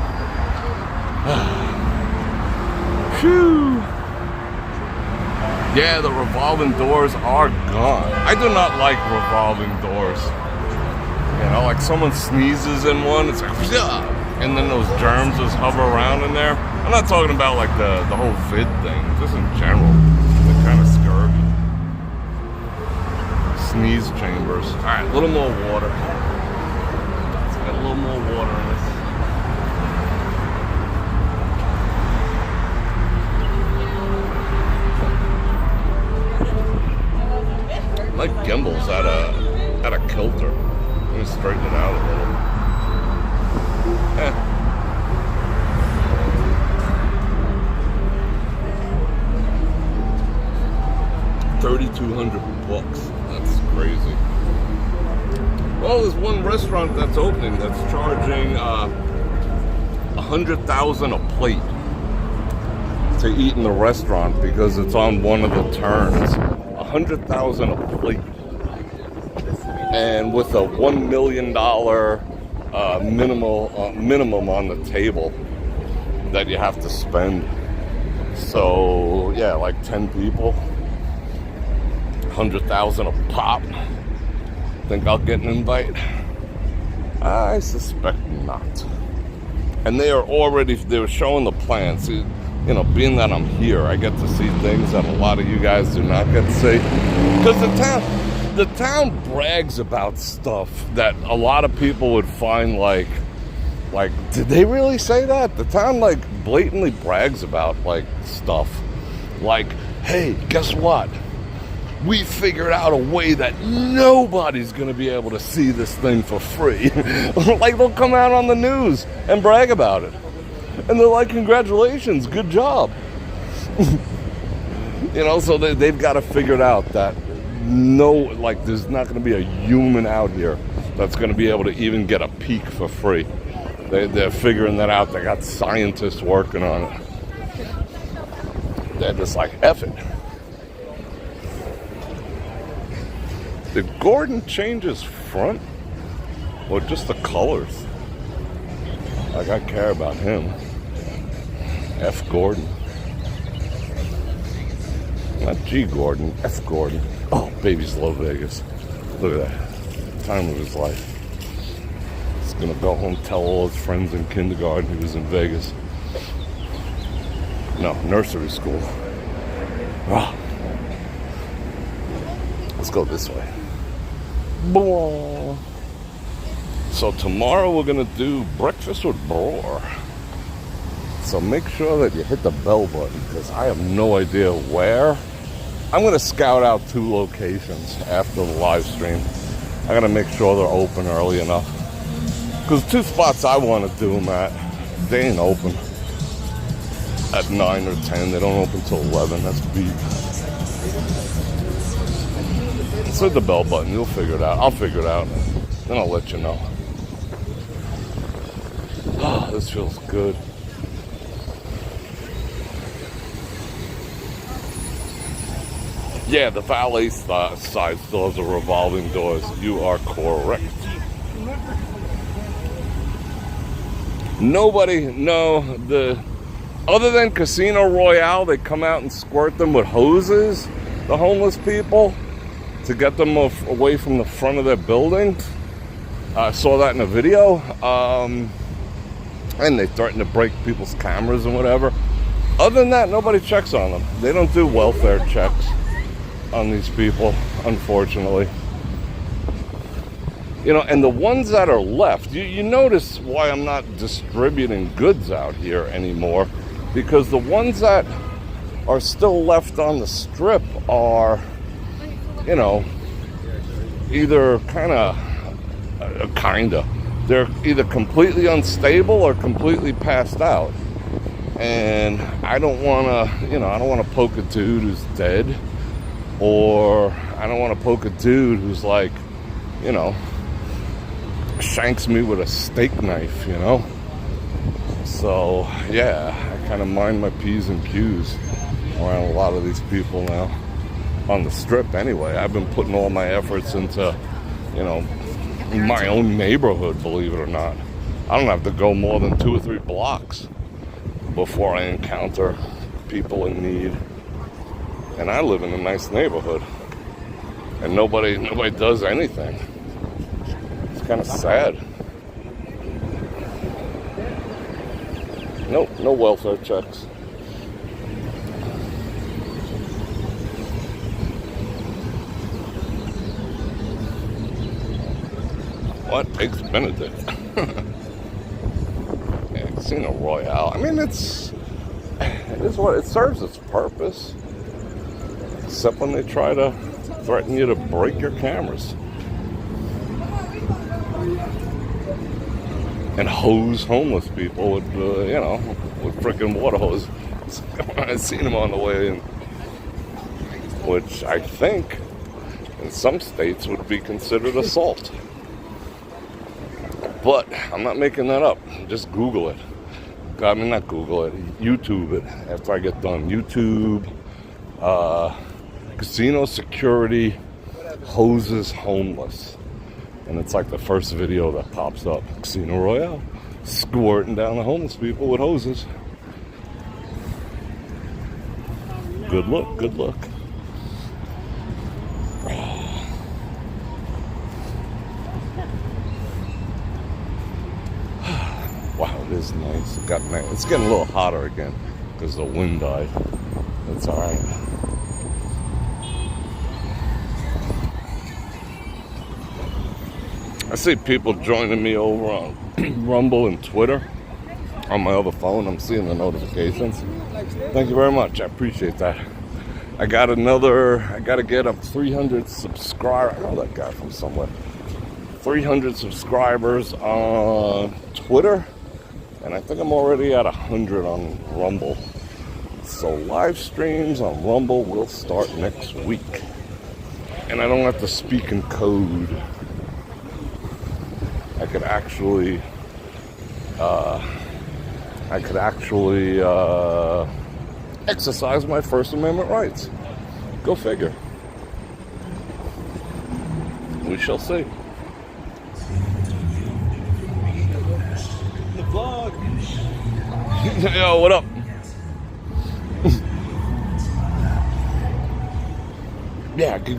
Phew. Yeah, the revolving doors are gone. I do not like revolving doors. You know, like someone sneezes in one, it's like, and then those germs just hover around in there. I'm not talking about like the whole vid thing, just in general. They're kind of scurvy. Sneeze chambers. All right, a little more water. Let's get a little more water in this. My gimbal's out of kilter. Let me straighten it out a little. 3,200 bucks. That's crazy. Well, there's one restaurant that's opening that's charging $100,000 a plate to eat in the restaurant because it's on one of the turns. $100,000 a plate, and with a $1 million minimum on the table that you have to spend. So yeah, like 10 people, $100,000 a pop. Think I'll get an invite? I suspect not. And they were showing the plans. You know, being that I'm here, I get to see things that a lot of you guys do not get to see. Because the town brags about stuff that a lot of people would find like, did they really say that? The town like blatantly brags about like stuff. Like, hey, guess what? We figured out a way that nobody's gonna be able to see this thing for free. Like they'll come out on the news and brag about it. And they're like, congratulations, good job. You know, so they've got to figure it out that there's not going to be a human out here that's going to be able to even get a peek for free. They're figuring that out. They got scientists working on it. They're just like, F it. Did Gordon change his front? Or just the colors? Like, I care about him. F. Gordon. Not G. Gordon, F. Gordon. Oh, babies love Vegas. Look at that. Time of his life. He's gonna go home, tell all his friends in kindergarten he was in Vegas. No, nursery school. Oh. Let's go this way. So tomorrow we're gonna do breakfast with Bror. So make sure that you hit the bell button because I have no idea where. I'm gonna scout out 2 locations after the live stream. I gotta make sure they're open early enough. Because 2 spots I want to do them at, they ain't open at 9 or 10. They don't open till 11. That's beat. So hit the bell button. You'll figure it out. I'll figure it out. Then I'll let you know. Oh, this feels good. Yeah, the valet side still has a revolving doors. You are correct. Nobody, no, other than Casino Royale, they come out and squirt them with hoses, the homeless people, to get them away from the front of their building. I saw that in a video. And they threaten to break people's cameras and whatever. Other than that, nobody checks on them. They don't do welfare checks on these people, unfortunately. You know, and the ones that are left, you notice why I'm not distributing goods out here anymore, because the ones that are still left on the strip are, you know, either they're either completely unstable or completely passed out. And I don't want to, you know, I don't want to poke a dude who's dead, or I don't want to poke a dude who's like, you know, shanks me with a steak knife, you know. So yeah, I kind of mind my P's and Q's around a lot of these people now on the strip. Anyway, I've been putting all my efforts into, you know, my own neighborhood, believe it or not. I don't have to go more than 2 or 3 blocks before I encounter people in need. And I live in a nice neighborhood, and nobody does anything. It's kind of sad. Nope, no welfare checks. What? Eggs Benedict. Yeah, Casino Royale. I mean, it is what it serves its purpose. Except when they try to threaten you to break your cameras. And hose homeless people with, you know, with freaking water hose. I've seen them on the way in. Which I think in some states would be considered assault. But I'm not making that up. Just Google it. I mean, not Google it. YouTube it after I get done. YouTube, casino security hoses homeless. And it's like the first video that pops up. Casino Royale. Squirting down the homeless people with hoses. Good look, good look. Wow, it is nice. It's getting a little hotter again because the wind died. That's all right. I see people joining me over on Rumble and Twitter on my other phone. I'm seeing the notifications. Thank you very much. I appreciate that. I got to get up 300 subscribers. I know that guy from somewhere. 300 subscribers on Twitter. And I think I'm already at 100 on Rumble. So live streams on Rumble will start next week. And I don't have to speak in code. I could actually exercise my First Amendment rights. Go figure. We shall see. The vlog. Yo, what up? I could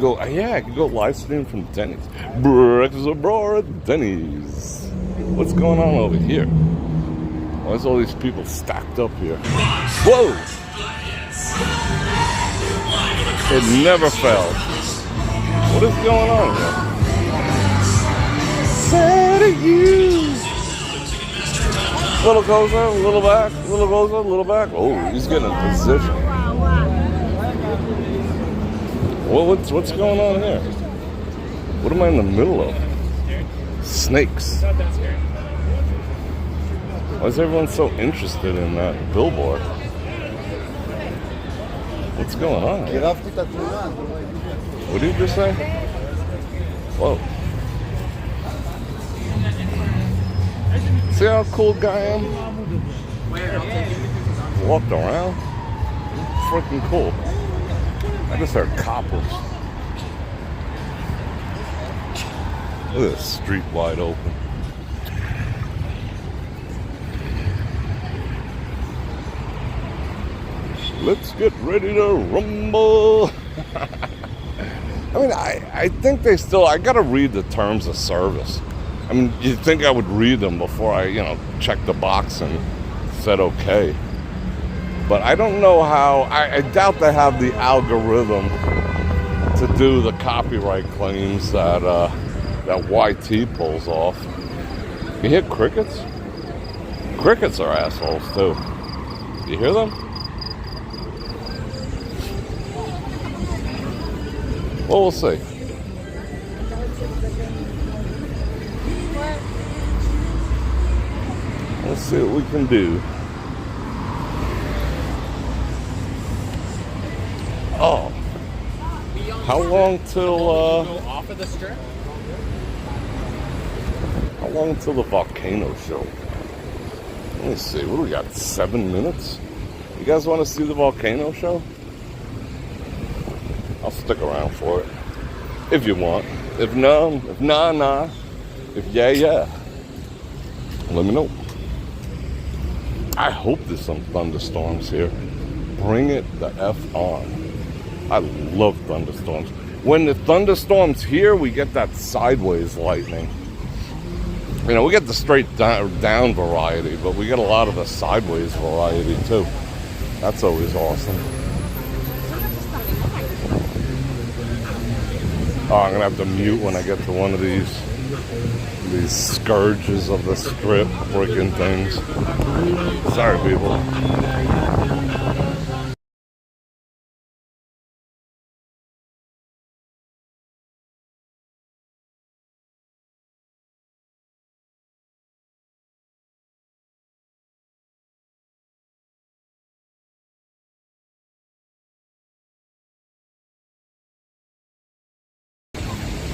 go live stream from Denny's. Breakfast with Bror at Denny's. What's going on over here? Why is all these people stacked up here? Whoa! It never fails. What is going on here? say to you. Little closer, a little back, a little closer, a little back. Oh, he's getting in position. Well, what's going on here? What am I in the middle of? Snakes. Why is everyone so interested in that billboard? What's going on? What did you just say? Whoa. See how cool guy I am? Walked around. Freaking cool. I just heard coppers. Look at this street wide open. Let's get ready to rumble. I mean, I think they still, I gotta read the terms of service. I mean, you'd think I would read them before I, checked the box and said okay. But I don't know how, I doubt they have the algorithm to do the copyright claims that YT pulls off. You hear crickets? Crickets are assholes too. You hear them? Well, we'll see. Let's see what we can do. Oh. How long till, off of the strip? How long till the volcano show? Let me see, what do we got, 7 minutes? You guys want to see the volcano show? I'll stick around for it. If you want. If no, if nah. If yeah. Let me know. I hope there's some thunderstorms here. Bring it the F on. I love thunderstorms. When the thunderstorms here, we get that sideways lightning. We get the straight down variety, but we get a lot of the sideways variety too. That's always awesome. Oh, I'm gonna have to mute when I get to one of these scourges of the strip freaking things. Sorry, people.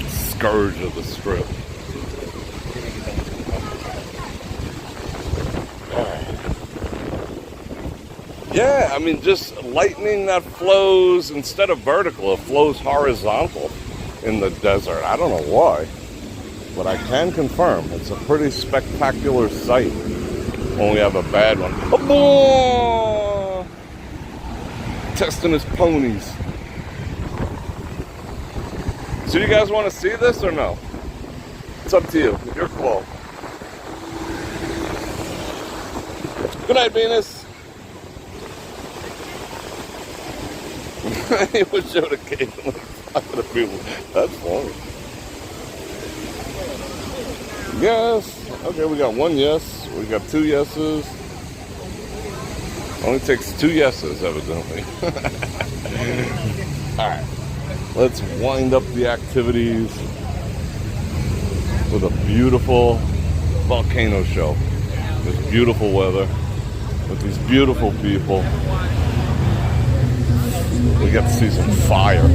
Scourge of the strip. Yeah, I mean, just lightning that flows, instead of vertical, it flows horizontal in the desert. I don't know why, but I can confirm it's a pretty spectacular sight when we have a bad one. Oh, boy! Testing his ponies. So you guys want to see this or no? It's up to you. Your call. Good night, Venus. He would show the cake and talking to people. That's funny. Yes. Okay, we got one yes. We got two yeses. Only takes two yeses, evidently. All right. Let's wind up the activities with a beautiful volcano show. This beautiful weather with these beautiful people. We get to see some fire.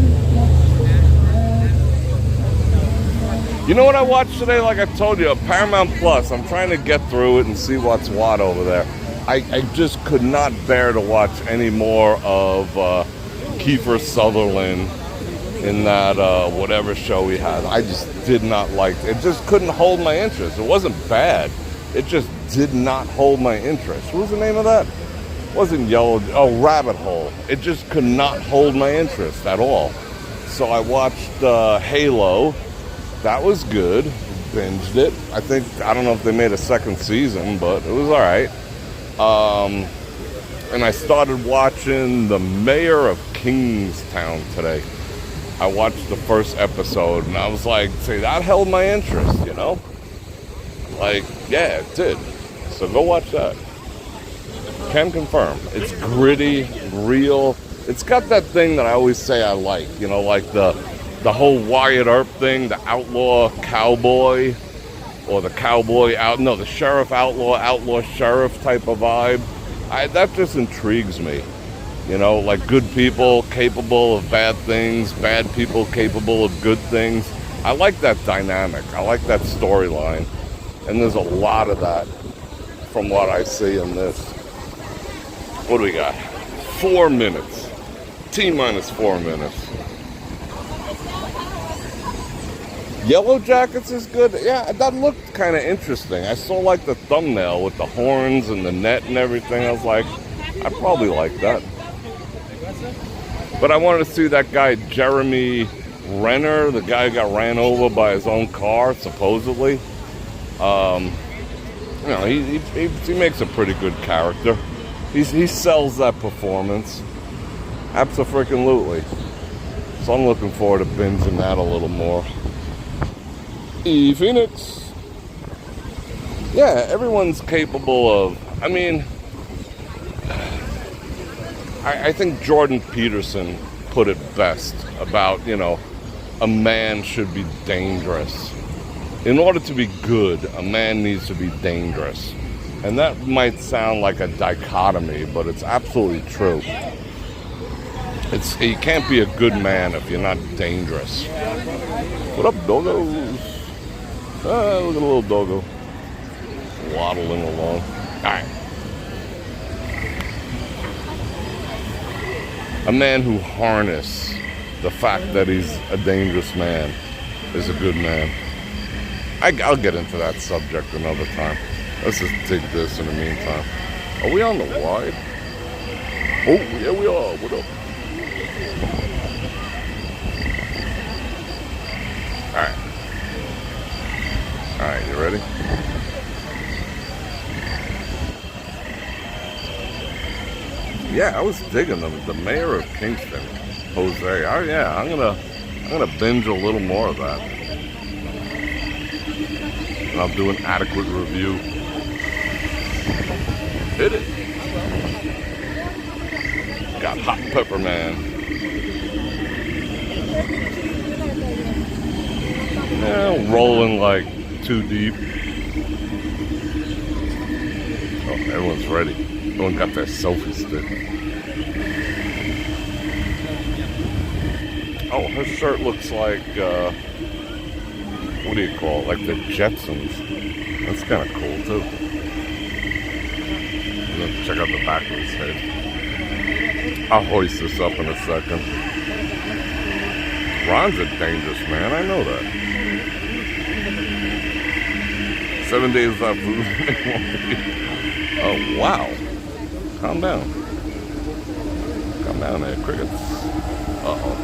You know what I watched today? Like I told you, Paramount Plus. I'm trying to get through it and see what's what over there. I just could not bear to watch any more of Kiefer Sutherland in that whatever show he had. I just did not like it. It just couldn't hold my interest. It wasn't bad. It just did not hold my interest. What was the name of that? It wasn't Yellow. Oh, Rabbit Hole. It just could not hold my interest at all. So I watched Halo. That was good. Binged it. I don't know if they made a second season, but it was all right. And I started watching The Mayor of Kingstown today. I watched the first episode and I was like, see, that held my interest, Like, yeah, it did. So go watch that. Can confirm. It's gritty, real. It's got that thing that I always say I like. You know, like the whole Wyatt Earp thing, the outlaw cowboy, or the the sheriff outlaw sheriff type of vibe. That just intrigues me. You know, like good people capable of bad things, bad people capable of good things. I like that dynamic. I like that storyline. And there's a lot of that from what I see in this. What do we got? 4 minutes. T-minus 4 minutes. Yellow Jackets is good. Yeah, that looked kind of interesting. I saw like the thumbnail with the horns and the net and everything. I was like, I probably like that. But I wanted to see that guy, Jeremy Renner, the guy who got ran over by his own car, supposedly. You know, he makes a pretty good character. He sells that performance. Abso-freaking-lutely. So I'm looking forward to binging that a little more. Phoenix. Yeah, everyone's capable of, I mean, I think Jordan Peterson put it best about, you know, a man should be dangerous. In order to be good, a man needs to be dangerous. And that might sound like a dichotomy, but it's absolutely true. You can't be a good man if you're not dangerous. What up, doggos? Look at a little doggo waddling along. All right. A man who harnesses the fact that he's a dangerous man is a good man. I'll get into that subject another time. Let's just dig this in the meantime. Are we on the wide? Oh, yeah, we are. What up? Alright. Alright, you ready? Yeah, I was digging them. The mayor of Kingston, Jose. Oh yeah, I'm gonna binge a little more of that. And I'll do an adequate review. Hit it. Got Hot Pepper Man. Yeah, rolling like too deep. Oh, everyone's ready. Everyone got their selfie stick. Oh, her shirt looks like, what do you call it? Like the Jetsons. That's kind of cool, too. Check out the back of his head. I'll hoist this up in a second. Ron's a dangerous man, I know that. 7 days without food. Oh, wow. Calm down. Calm down there, crickets. Uh-oh.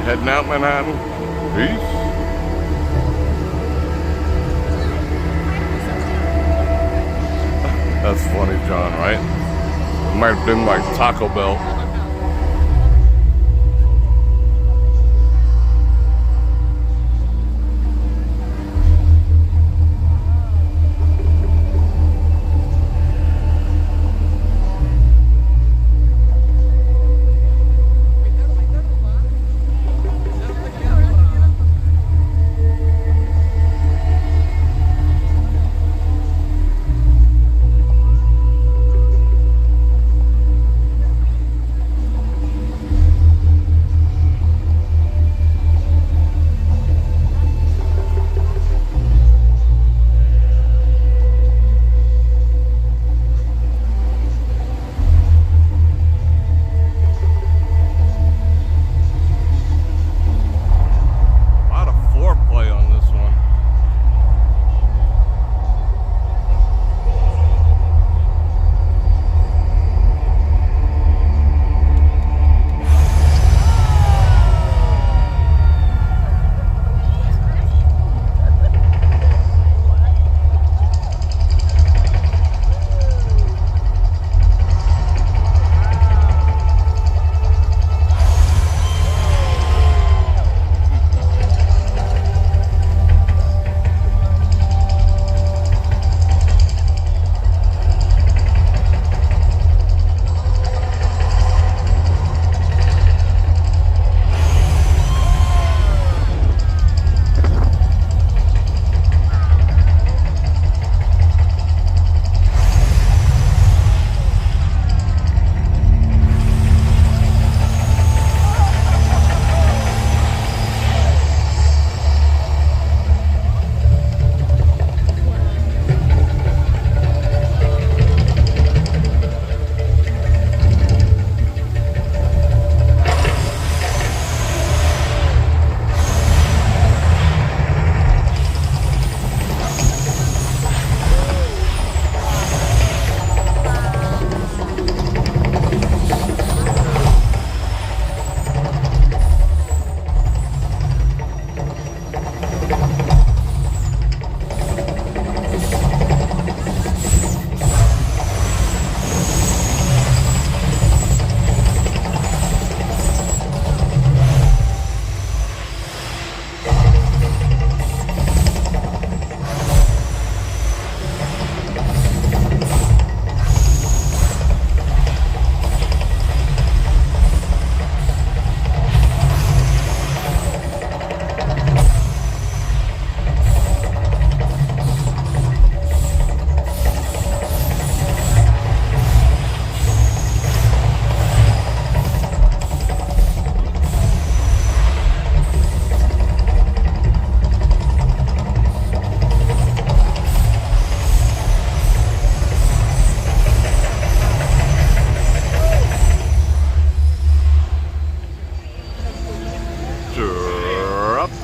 Heading out Manhattan. Peace. That's funny, John, right? It might have been like Taco Bell.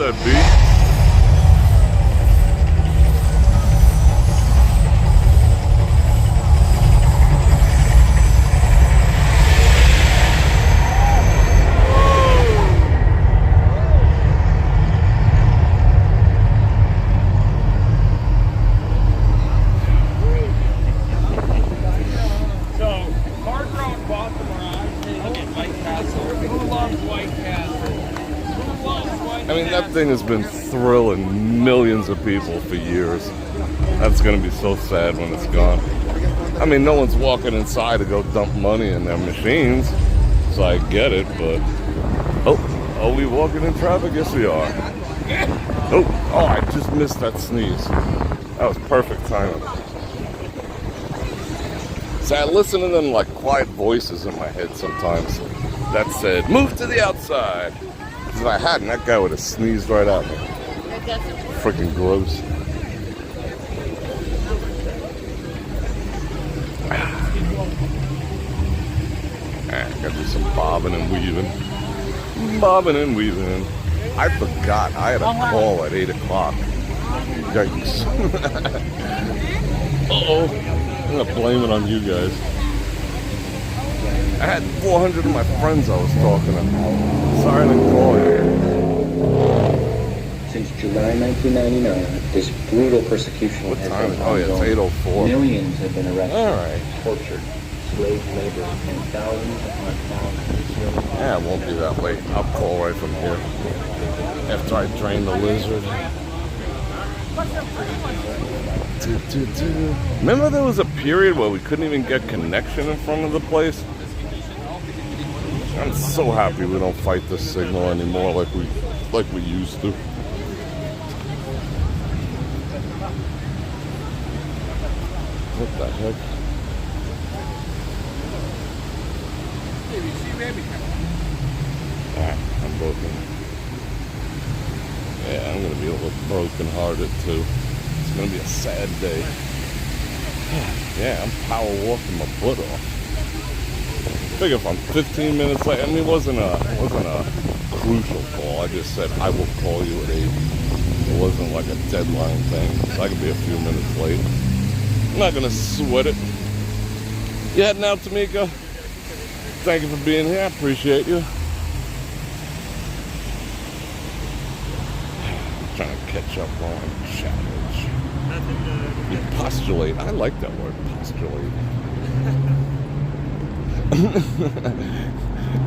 that beat. I mean, that thing has been thrilling millions of people for years. That's going to be so sad when it's gone. I mean, no one's walking inside to go dump money in their machines, so I get it, but... Oh, are we walking in traffic? Yes, we are. Oh, I just missed that sneeze. That was perfect timing. See, I listen to them like quiet voices in my head sometimes that said, move to the outside. Because if I hadn't, that guy would have sneezed right at me. Freaking gross. Gotta do some bobbing and weaving. Bobbing and weaving. I forgot I had a call at 8 o'clock. Yikes. Uh-oh. I'm gonna blame it on you guys. I had 400 of my friends I was talking to. Sorry I didn't call you. Since July 1999, this brutal persecution has been ongoing. Oh yeah, it's 8:04. Millions have been arrested, Alright. tortured, slave labor, and thousands upon thousands. Yeah, it won't be that late. I'll call right from here. After I drain the lizard. Remember there was a period where we couldn't even get connection in front of the place? I'm so happy we don't fight this signal anymore like we used to. What the heck? I'm broken. Yeah, I'm gonna be a little broken-hearted too. It's gonna be a sad day. Yeah, I'm power walking my butt off. I figure if I'm 15 minutes late, I mean, it wasn't a crucial call. I just said I will call you at 8. It wasn't like a deadline thing, so I could be a few minutes late. I'm not gonna sweat it. You heading out, Tamika? Thank you for being here. I appreciate you. I'm trying to catch up on challenge. You postulate. I like that word, postulate.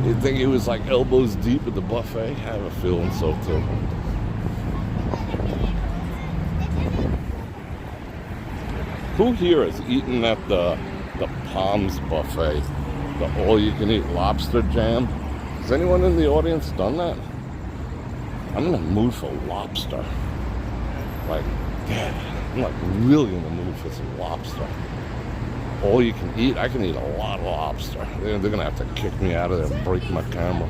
You think it was like elbows deep at the buffet? I have a feeling so too. Who here has eaten at the Palms buffet? The all-you-can-eat lobster jam? Has anyone in the audience done that? I'm in the mood for lobster. Like, yeah, I'm like really in the mood for some lobster. All you can eat, I can eat a lot of lobster. They're gonna have to kick me out of there and break my camera.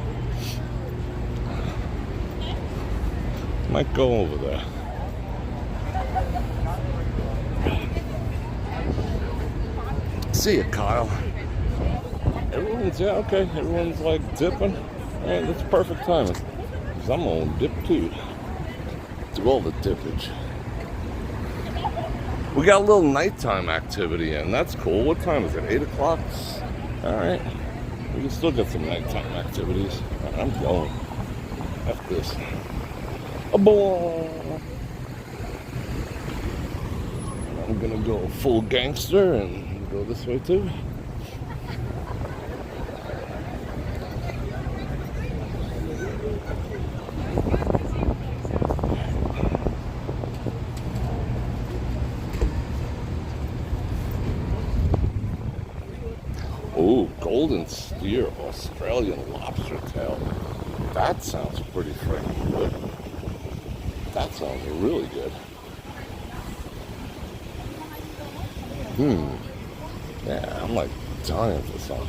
Might go over there. See you, Kyle. Everyone's, yeah, okay. Everyone's like dipping. Alright, that's perfect timing. Because I'm gonna dip too. Do all the dippage. We got a little nighttime activity in. That's cool. What time is it? 8 o'clock? Alright. We can still get some nighttime activities. Right, I'm going. F this. A boy. I'm gonna go full gangster and go this way too. Ooh, golden steer, Australian lobster tail. That sounds pretty freaking good. That sounds really good. Yeah, I'm like dying for some.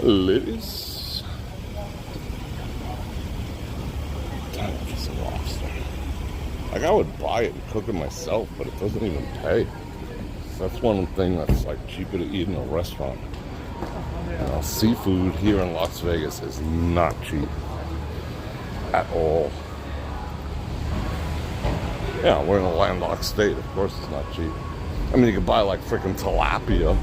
Ladies. Dying for some lobster. Like, I would buy it and cook it myself, but it doesn't even pay. That's one thing that's like cheaper to eat in a restaurant. You know, seafood here in Las Vegas is not cheap at all. Yeah, we're in a landlocked state. Of course it's not cheap. I mean, you could buy like freaking tilapia,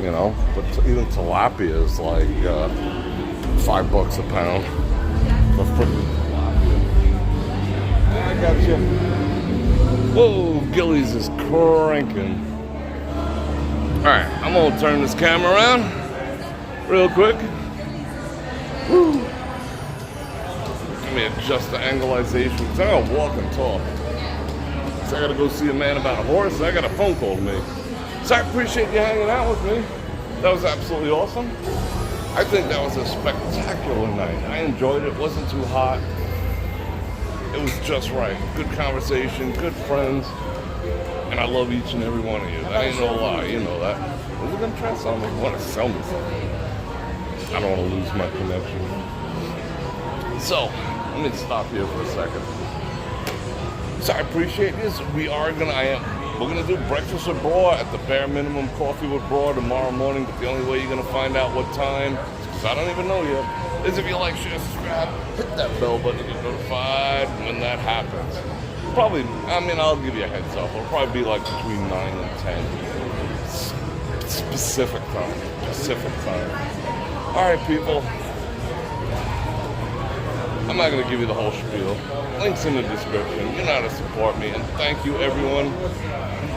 you know, but even tilapia is like $5 a pound for freaking tilapia. I got you. Whoa, Gillies is cranking. Alright, I'm gonna turn this camera around real quick. Woo. Let me adjust the angleization because I gotta walk and talk. So I gotta go see a man about a horse. I got a phone call to make. So I appreciate you hanging out with me. That was absolutely awesome. I think that was a spectacular night. I enjoyed it. It wasn't too hot. It was just right. Good conversation, good friends. And I love each and every one of you. That ain't no lie, you know that. Is it gonna try something? You wanna sell me something? I don't wanna lose my connection. So, let me stop here for a second. So I appreciate this. We're gonna do breakfast with Bror at the bare minimum, coffee with Bror tomorrow morning. But the only way you're gonna find out what time, because I don't even know yet, is if you like, share, subscribe, hit that bell button to get notified when that happens. Probably, I mean, I'll give you a heads up. It'll probably be like between 9 and 10. Pacific time. All right, people. I'm not going to give you the whole spiel. Links in the description. You know how to support me. And thank you, everyone,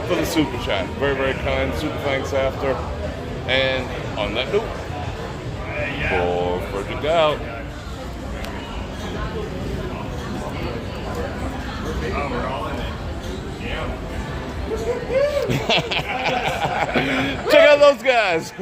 for the super chat. Very, very kind. Super thanks after. And on that note, Bror Fredrik out. We're all in it. Yeah. Check out those guys.